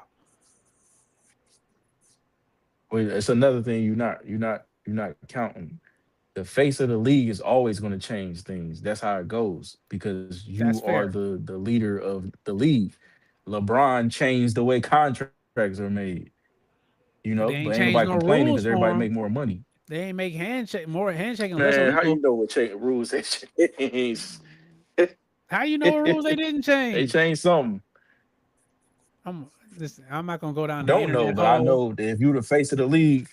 Wait, it's another thing you're not counting. The face of the league is always going to change things. That's how it goes because That's you are fair. the leader of the league. LeBron changed the way contracts are made, But they but ain't ain't changed nobody no complaining rules because for everybody him. make more money. They ain't make more handshaking less Man, how you illegal. know what rules they changed? How you know what rules they didn't They change? changed something. I'm not gonna go down the Don't know, internet but I hole. know that if you the face of the league,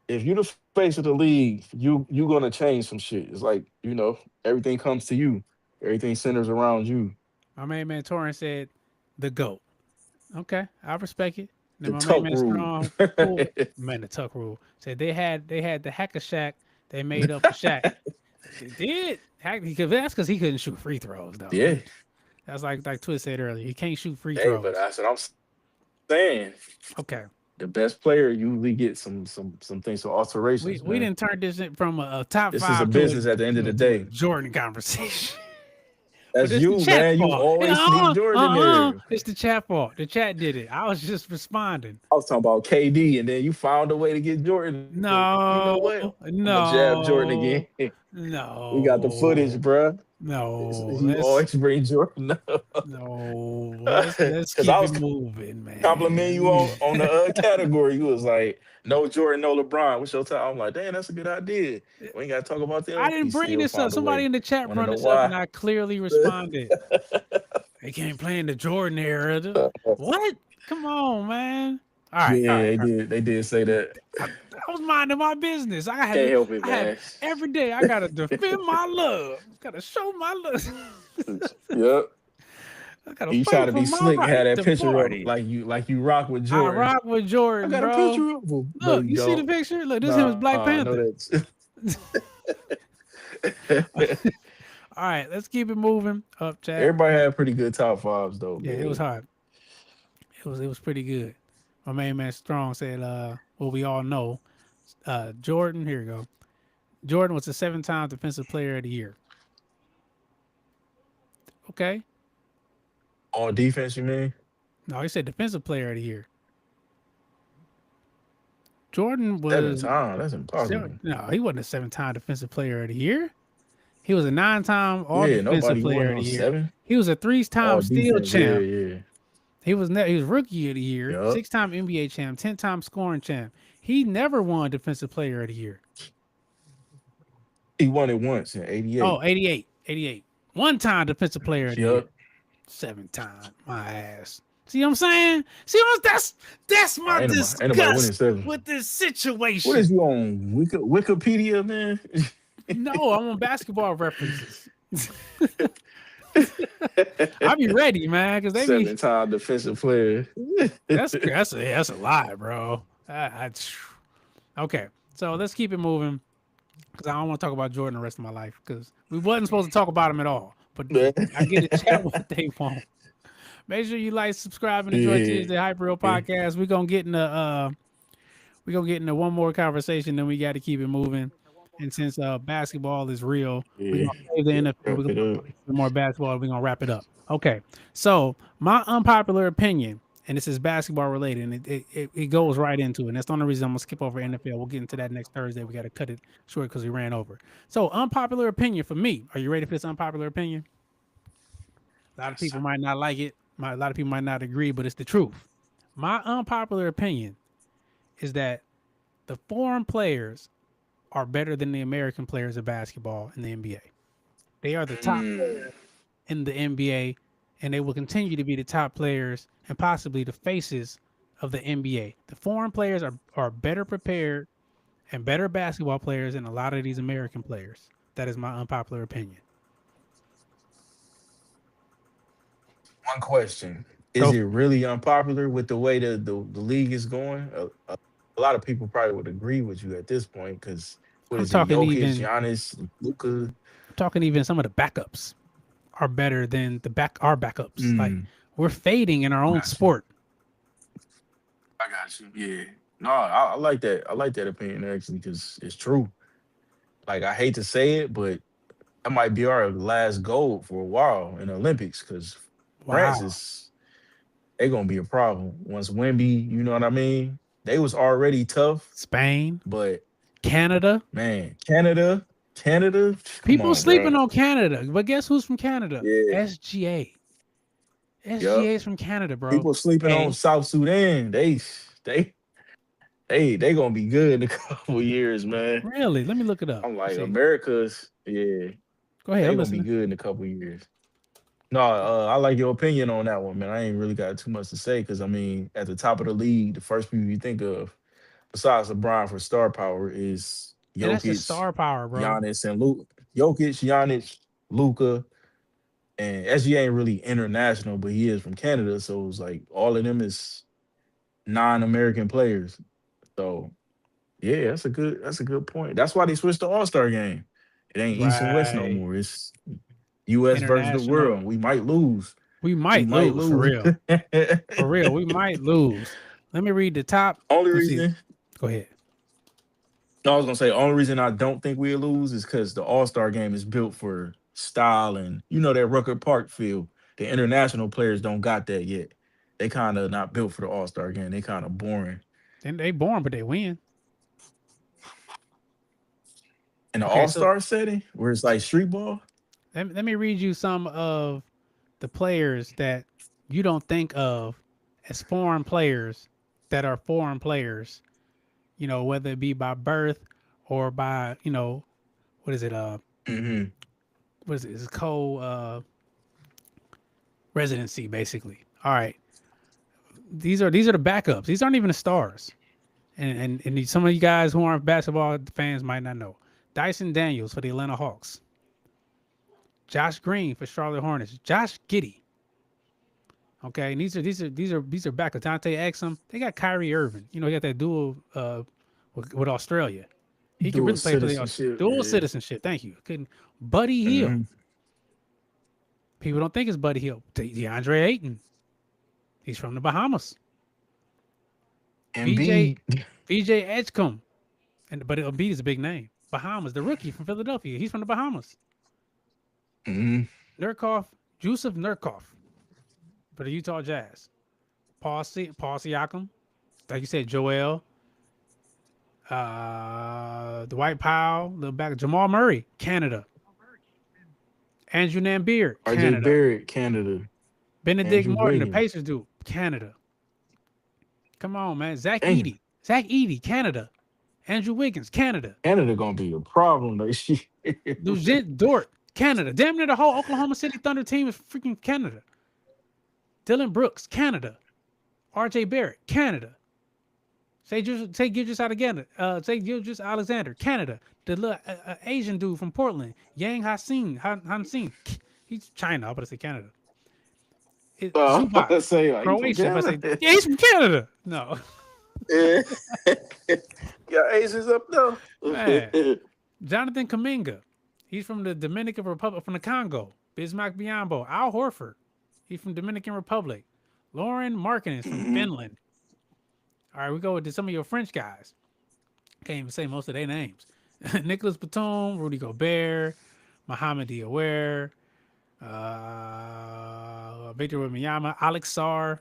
if you the face of the league, you gonna change some shit. It's like everything comes to you. Everything centers around you. My main man Torrance said the GOAT. Okay, I respect it. Then The my main Tuck man rule. Strong, cool. Man, the Tuck rule said they had the Hacker Shack they made up for Shaq. They did because he couldn't shoot free throws though. Yeah. That's like Twist said earlier. He can't shoot free Hey, throws. but I'm saying Okay, the best player usually gets some things, some alterations. we man. didn't turn this from a top This is five a business at the end of the day. Jordan conversation. That's it's the you, chat man. You fault. always sneak Jordan there. It's the chat fault. The chat did it. I was just responding. I was talking about KD, and then you found a way to get Jordan. You know what? I'm gonna jab Jordan again. No. We got the footage, bruh. No. You always bring Jordan up. No. Let's 'Cause keep I was it moving, man. Compliment you on the category. You was like, no Jordan, no LeBron. What's your time? I'm like, damn, that's a good idea. We ain't gotta talk about them. I didn't bring this up. Somebody in the chat Wanna brought know this up, and why? I clearly responded. They can't play in the Jordan era. What? Come on, man. All right. They did say that. I was minding my business. I had Can't help it, man. every day I gotta defend my love. Gotta show my love. Yep. I gotta You fight try to for be my slick, right had that to picture party. up like you rock with Jordan. I rock with Jordan, I got bro. a picture of him. Look, you see the picture? Look, this is him as Black Panther. All right, let's keep it moving up, chat. Everybody had pretty good top fives though. Yeah, man. it was hot. It was pretty good. My main man Strong said, well, we all know, Jordan, here we go. Jordan was a 7-time defensive player of the year. Okay. On defense, you mean? No, he said defensive player of the year. Jordan was 7 times. That's impossible. No, he wasn't a 7-time defensive player of the year. He was a 9-time all Yeah, defensive nobody player won of the on year. 7. He was a 3-time All steal defense, champ. Yeah. He was rookie of the year, Yup. 6-time NBA champ, 10-time scoring champ. He never won defensive player of the year. He won it once in '88. Oh, 88. 1-time defensive player of the year. Yup. 7-time. My ass. See what I'm saying? That's my Ain't nobody winning disgust 7. with this situation. What is you on Wikipedia, man? No, I'm on Basketball References. I'll be ready, man, because they be 7-time defensive player. that's a lie, bro. Okay, so let's keep it moving because I don't want to talk about Jordan the rest of my life because we wasn't supposed to talk about him at all. But I get to chat what they want. Make sure you like, subscribe, and enjoy Tuesday Hype Real Podcast. We're gonna get into one more conversation, then we got to keep it moving. And since basketball is real, we're gonna save the NFL. We're gonna do more basketball. We're gonna wrap it up. Okay. So my unpopular opinion, and this is basketball related, and it goes right into it. And that's the only reason I'm gonna skip over NFL. We'll get into that next Thursday. We got to cut it short because we ran over. So unpopular opinion for me. Are you ready for this unpopular opinion? A lot of people might not like it. A lot of people might not agree, but it's the truth. My unpopular opinion is that the foreign players are better than the American players of basketball in the NBA. They are the top players in the NBA, and they will continue to be the top players and possibly the faces of the NBA. The foreign players are better prepared and better basketball players than a lot of these American players. That is my unpopular opinion. One question. Is it really unpopular with the way the league is going? A lot of people probably would agree with you at this point because what is it? Jokic, Giannis, Luka. I'm talking even some of the backups are better than our backups. Like we're fading in our own sport. I got you. Yeah. No, I like that. I like that opinion actually because it's true. Like I hate to say it, but that might be our last gold for a while in the Olympics because France they're gonna be a problem once Wemby. You know what I mean? They was already tough. Spain, but Canada, man, Canada. People sleeping on Canada, but guess who's from Canada? Yeah. SGA. SGA is from Canada, bro. People sleeping on South Sudan. They gonna be good in a couple years, man. Really? Let me look it up. I'm like America's. Yeah. Go ahead. They gonna be good in a couple years. No, I like your opinion on that one, man. I ain't really got too much to say because I mean, at the top of the league, the first people you think of, besides LeBron for star power, is Jokic, that's the star power, bro. Giannis and Luka. Jokic, Giannis, Luka, and SGA ain't really international, but he is from Canada, so it's like all of them is non-American players. So, yeah, that's a good point. That's why they switched the All-Star game. It ain't East and West no more. It's U.S. versus the world. We might lose. We might lose for real. For real, we might lose. Let me read the top. Only reason. Go ahead. No, I was gonna say only reason I don't think we'll lose is because the All-Star game is built for style and that Rucker Park feel. The international players don't got that yet. They kind of not built for the All-Star game. They kind of boring. And they boring, but they win. In the All-Star setting, where it's like street ball. Let me read you some of the players that you don't think of as foreign players that are foreign players, whether it be by birth or by, what is it? What is it? It's residency, basically. All right. These are the backups. These aren't even the stars. And some of you guys who aren't basketball fans might not know. Dyson Daniels for the Atlanta Hawks. Josh Green for Charlotte Hornets. Josh Giddey. Okay, and these are backups. Dante Exum. They got Kyrie Irving. He got that dual with Australia. He can really play for the dual citizenship. Thank you. Buddy Hield. People don't think it's Buddy Hield. DeAndre Ayton. He's from the Bahamas. VJ Edgecombe. But Embiid is a big name. Bahamas, the rookie from Philadelphia. He's from the Bahamas. Nurkic, Jusuf Nurkic for the Utah Jazz. Paul Siakam, like you said, Joel. Dwight Powell, the back. Jamal Murray, Canada. Andrew Nambier, RJ Barrett, Canada. Benedict Andrew Martin, the Wiggins. Pacers dude, Canada. Come on, man. Zach Dang. Edey, Canada. Andrew Wiggins, Canada. Canada gonna be a problem though. Nugent Dort, Canada. Damn near the whole Oklahoma City Thunder team is freaking Canada. Dylan Brooks, Canada. RJ Barrett, Canada. Say Gilgeous Alexander, Canada. The little Asian dude from Portland, Yang Hansin. He's China. I'm about to say Canada. Zubac, say like, Croatia. I say, yeah, he's from Canada. No. yeah, Asians up though. Man. Jonathan Kuminga. He's from the Dominican Republic, from the Congo. Bismack Biyombo. Al Horford. He's from Dominican Republic. Lauren Markkanen from Finland. All right, we go with some of your French guys. Can't even say most of their names. Nicholas Batum, Rudy Gobert, Mohamed Diawara, Victor Wembanyama, Alex Sarr.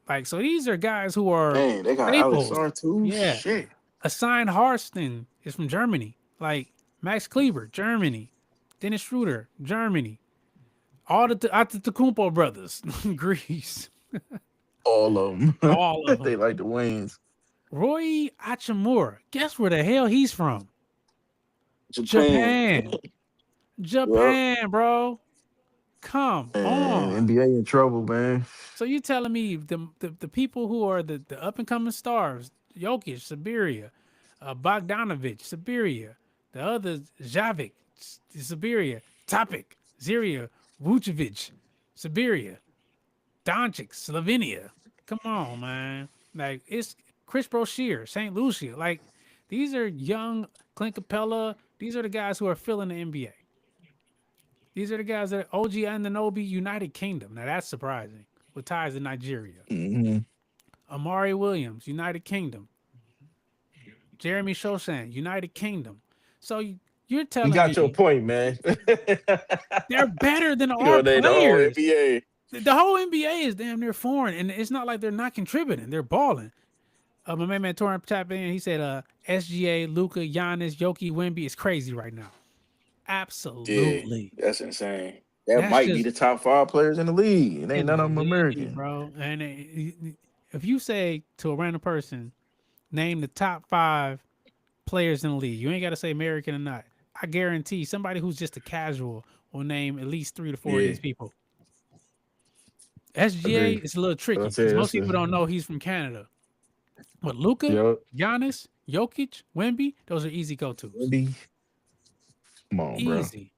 Like, so these are guys who are. Dang, they got staples. Alex Sarr too. Yeah. Shit. Assigned Harston is from Germany. Like Max Kleber, Germany. Dennis Schroeder, Germany. All the Antetokounmpo brothers, Greece. All of them. All of them. They like the wings. Roy Hachimura. Guess where the hell he's from? Japan. Japan, bro. Come on. NBA in trouble, man. So you telling me the people who are the up and coming stars, Jokic, Siberia, Bogdanovich, Siberia, the others, Javik, Siberia, Topic, Ziria, Vucevic, Siberia, Doncic, Slovenia. Come on, man. Like, it's Chris Broshier, St. Lucia. Like, these are young, Clint Capella. These are the guys who are filling the NBA. These are the guys that OG Anunoby, United Kingdom. Now, that's surprising, with ties to Nigeria. Mm-hmm. Amari Williams, United Kingdom. Jeremy Shosan, United Kingdom. So you're telling me... You got your point, man. They're better than our The whole players. NBA. The whole NBA is damn near foreign, and it's not like they're not contributing. They're balling. My man Torrin tapped in. He said, SGA, Luka, Giannis, Yoki, Wemby is crazy right now. Absolutely. Yeah, that's insane. That That's might be just- the top 5 players in the league, and ain't in none the of them league, American. bro. And if you say to a random person, name the top 5 players in the league, you ain't got to say American or not. I guarantee somebody who's just a casual will name at least 3 to 4 of Yeah. these people. SGA Agreed. is a little tricky I'll say because most that's people don't know he's from Canada. But Luka, Yep. Giannis, Jokic, Wemby, those are easy go-tos. Wemby. Come on, bro. Easy.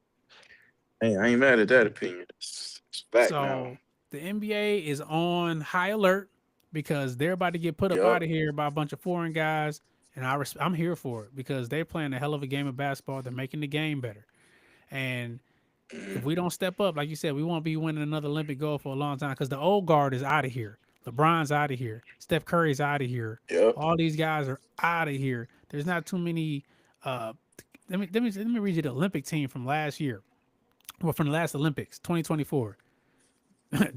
Hey, I ain't mad at that opinion. It's back So now. the NBA is on high alert because they're about to get put up Yup. out of here by a bunch of foreign guys, and I'm here for it because they're playing a hell of a game of basketball. They're making the game better, and if we don't step up, like you said, we won't be winning another Olympic gold for a long time because the old guard is out of here. LeBron's out of here. Steph Curry's out of here. Yep. All these guys are out of here. There's not too many. Let me read you the Olympic team from last year. Well, from the last Olympics, 2024.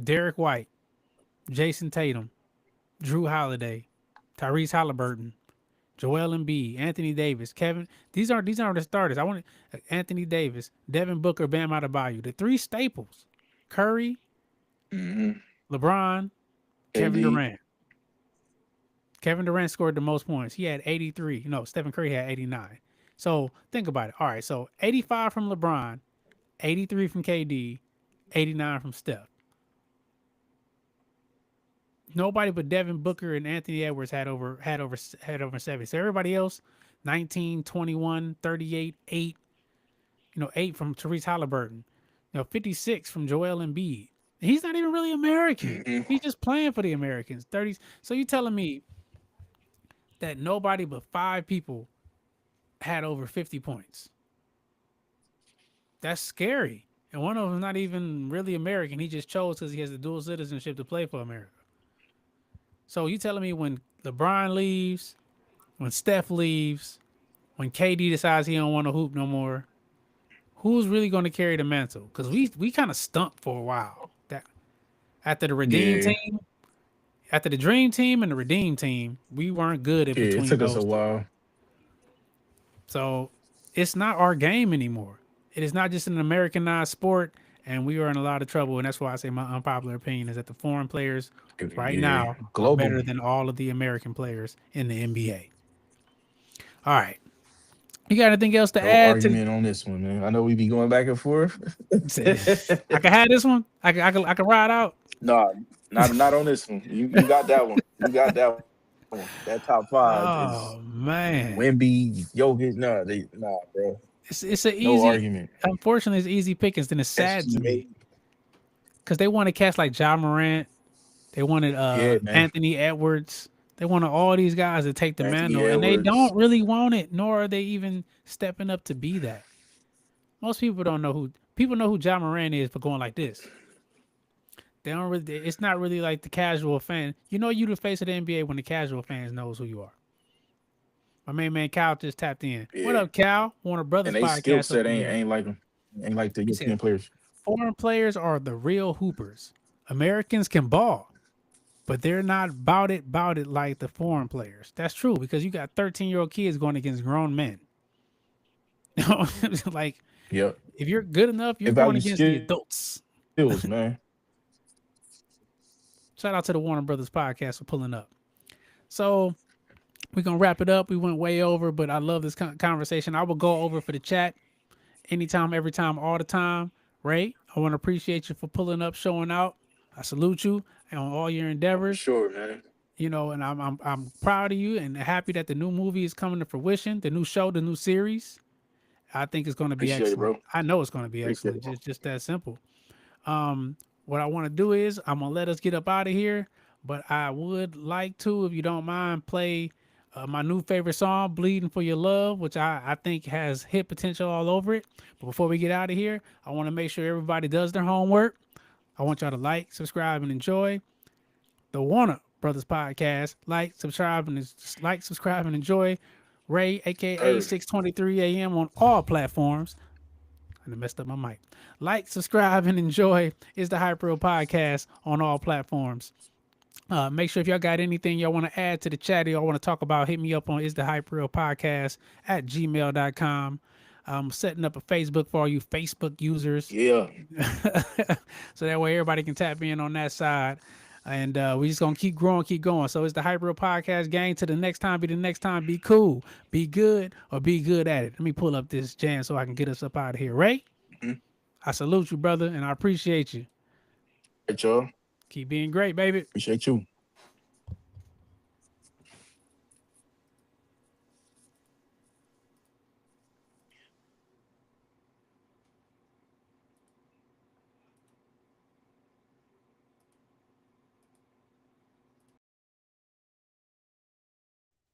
Derek White, Jason Tatum, Drew Holiday, Tyrese Halliburton, Joel Embiid, Anthony Davis, Kevin. These aren't the starters. I want Anthony Davis, Devin Booker, Bam Adebayo, the 3 staples: Curry, LeBron, Kevin KD. Durant. Kevin Durant scored the most points. He had 83. No, Stephen Curry had 89. So think about it. All right, so 85 from LeBron, 83 from KD, 89 from Steph. Nobody but Devin Booker and Anthony Edwards had over 70. So everybody else, 19, 21, 38, 8. 8 from Tyrese Halliburton. 56 from Joel Embiid. He's not even really American. He's just playing for the Americans. 30s. So you telling me that nobody but 5 people had over 50 points? That's scary. And one of them not even really American. He just chose because he has the dual citizenship to play for America. So you telling me when LeBron leaves, when Steph leaves, when KD decides he don't want to hoop no more, who's really going to carry the mantle? Because we kind of stumped for a while. That after the Redeem team, after the Dream Team and the Redeem Team, we weren't good in between It took us those a two. while. So it's not our game anymore. It is not just an Americanized sport and we are in a lot of trouble. And that's why I say my unpopular opinion is that the foreign players right Yeah, now are global. better than all of the American players in the NBA. All right. You got anything else to No add argument on this one, man. I know we be going back and forth. to? I can have this one. I can ride out. No, not on this one. You got that one. You got that one. That top five Oh man, is Wemby, Jokic. Nah, bro. it's an No easy. argument. Unfortunately, it's easy pickings. Then it's sad to me because they wanted cats like Ja Morant. They wanted man. Anthony Edwards. They wanted all these guys to take the Anthony mantle, and they Edwards. don't really want it, nor are they even stepping up to be that. Most people don't know who Ja Morant is for going like this. They don't really. It's not really like the casual fan. You know, you the face of the NBA when the casual fans knows who you are. My main man Cal just tapped in. What Yeah. up, Cal? Warner Brothers And they skill podcast. set up in here. ain't like them. Ain't like the said- European players. Foreign players are the real hoopers. Americans can ball, but they're not about it like the foreign players. That's true because you got 13-year-old kids going against grown men. Like, Yep. if you're good enough, you're They going value against the skill. adults. Skills, man. Shout out to the Warner Brothers podcast for pulling up. So we're going to wrap it up. We went way over, but I love this conversation. I will go over for the chat anytime, every time, all the time. Ray, I want to appreciate you for pulling up, showing out. I salute you on all your endeavors. Sure, man. You know, and I'm proud of you and happy that the new movie is coming to fruition. The new show, the new series. I think it's going to be Appreciate it, excellent. bro. I know it's going to be Appreciate excellent. Just that simple. What I want to do is I'm gonna let us get up out of here, but I would like to, if you don't mind, play my new favorite song, "Bleeding for Your Love," which I think has hit potential all over it. But before we get out of here, I want to make sure everybody does their homework. I want y'all to like, subscribe, and enjoy the Warner Brothers podcast. Like, subscribe, and enjoy Ray, aka 6:23 a.m. on all platforms. I messed up my mic. Like, subscribe, and enjoy is the Hype Real podcast on all platforms. Make sure if y'all got anything y'all want to add to the chat or y'all want to talk about, hit me up on is the Hype Real podcast at gmail.com. I'm setting up a Facebook for all you Facebook users. Yeah. So that way everybody can tap in on that side. And we just going to keep growing, keep going. So it's the Hype Real podcast gang. To the next time, be cool, be good, or be good at it. Let me pull up this jam so I can get us up out of here. Ray, I salute you, brother, and I appreciate you. Hey, y'all. Keep being great, baby. Appreciate you.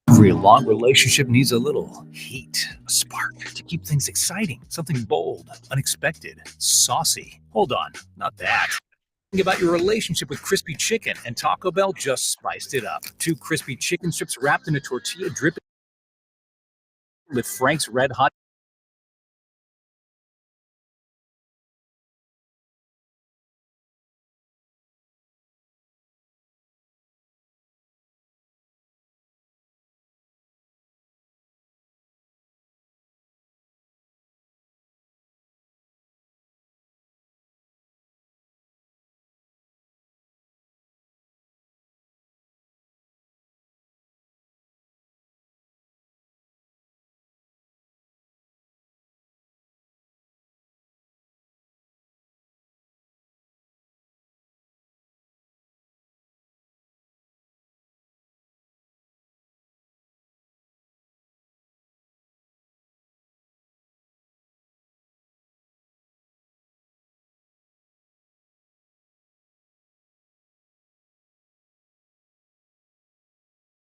Every long relationship needs a little heat, a spark to keep things exciting, something bold, unexpected, saucy. Hold on, not that. Think about your relationship with crispy chicken, and Taco Bell just spiced it up. 2 crispy chicken strips wrapped in a tortilla dripping with Frank's Red Hot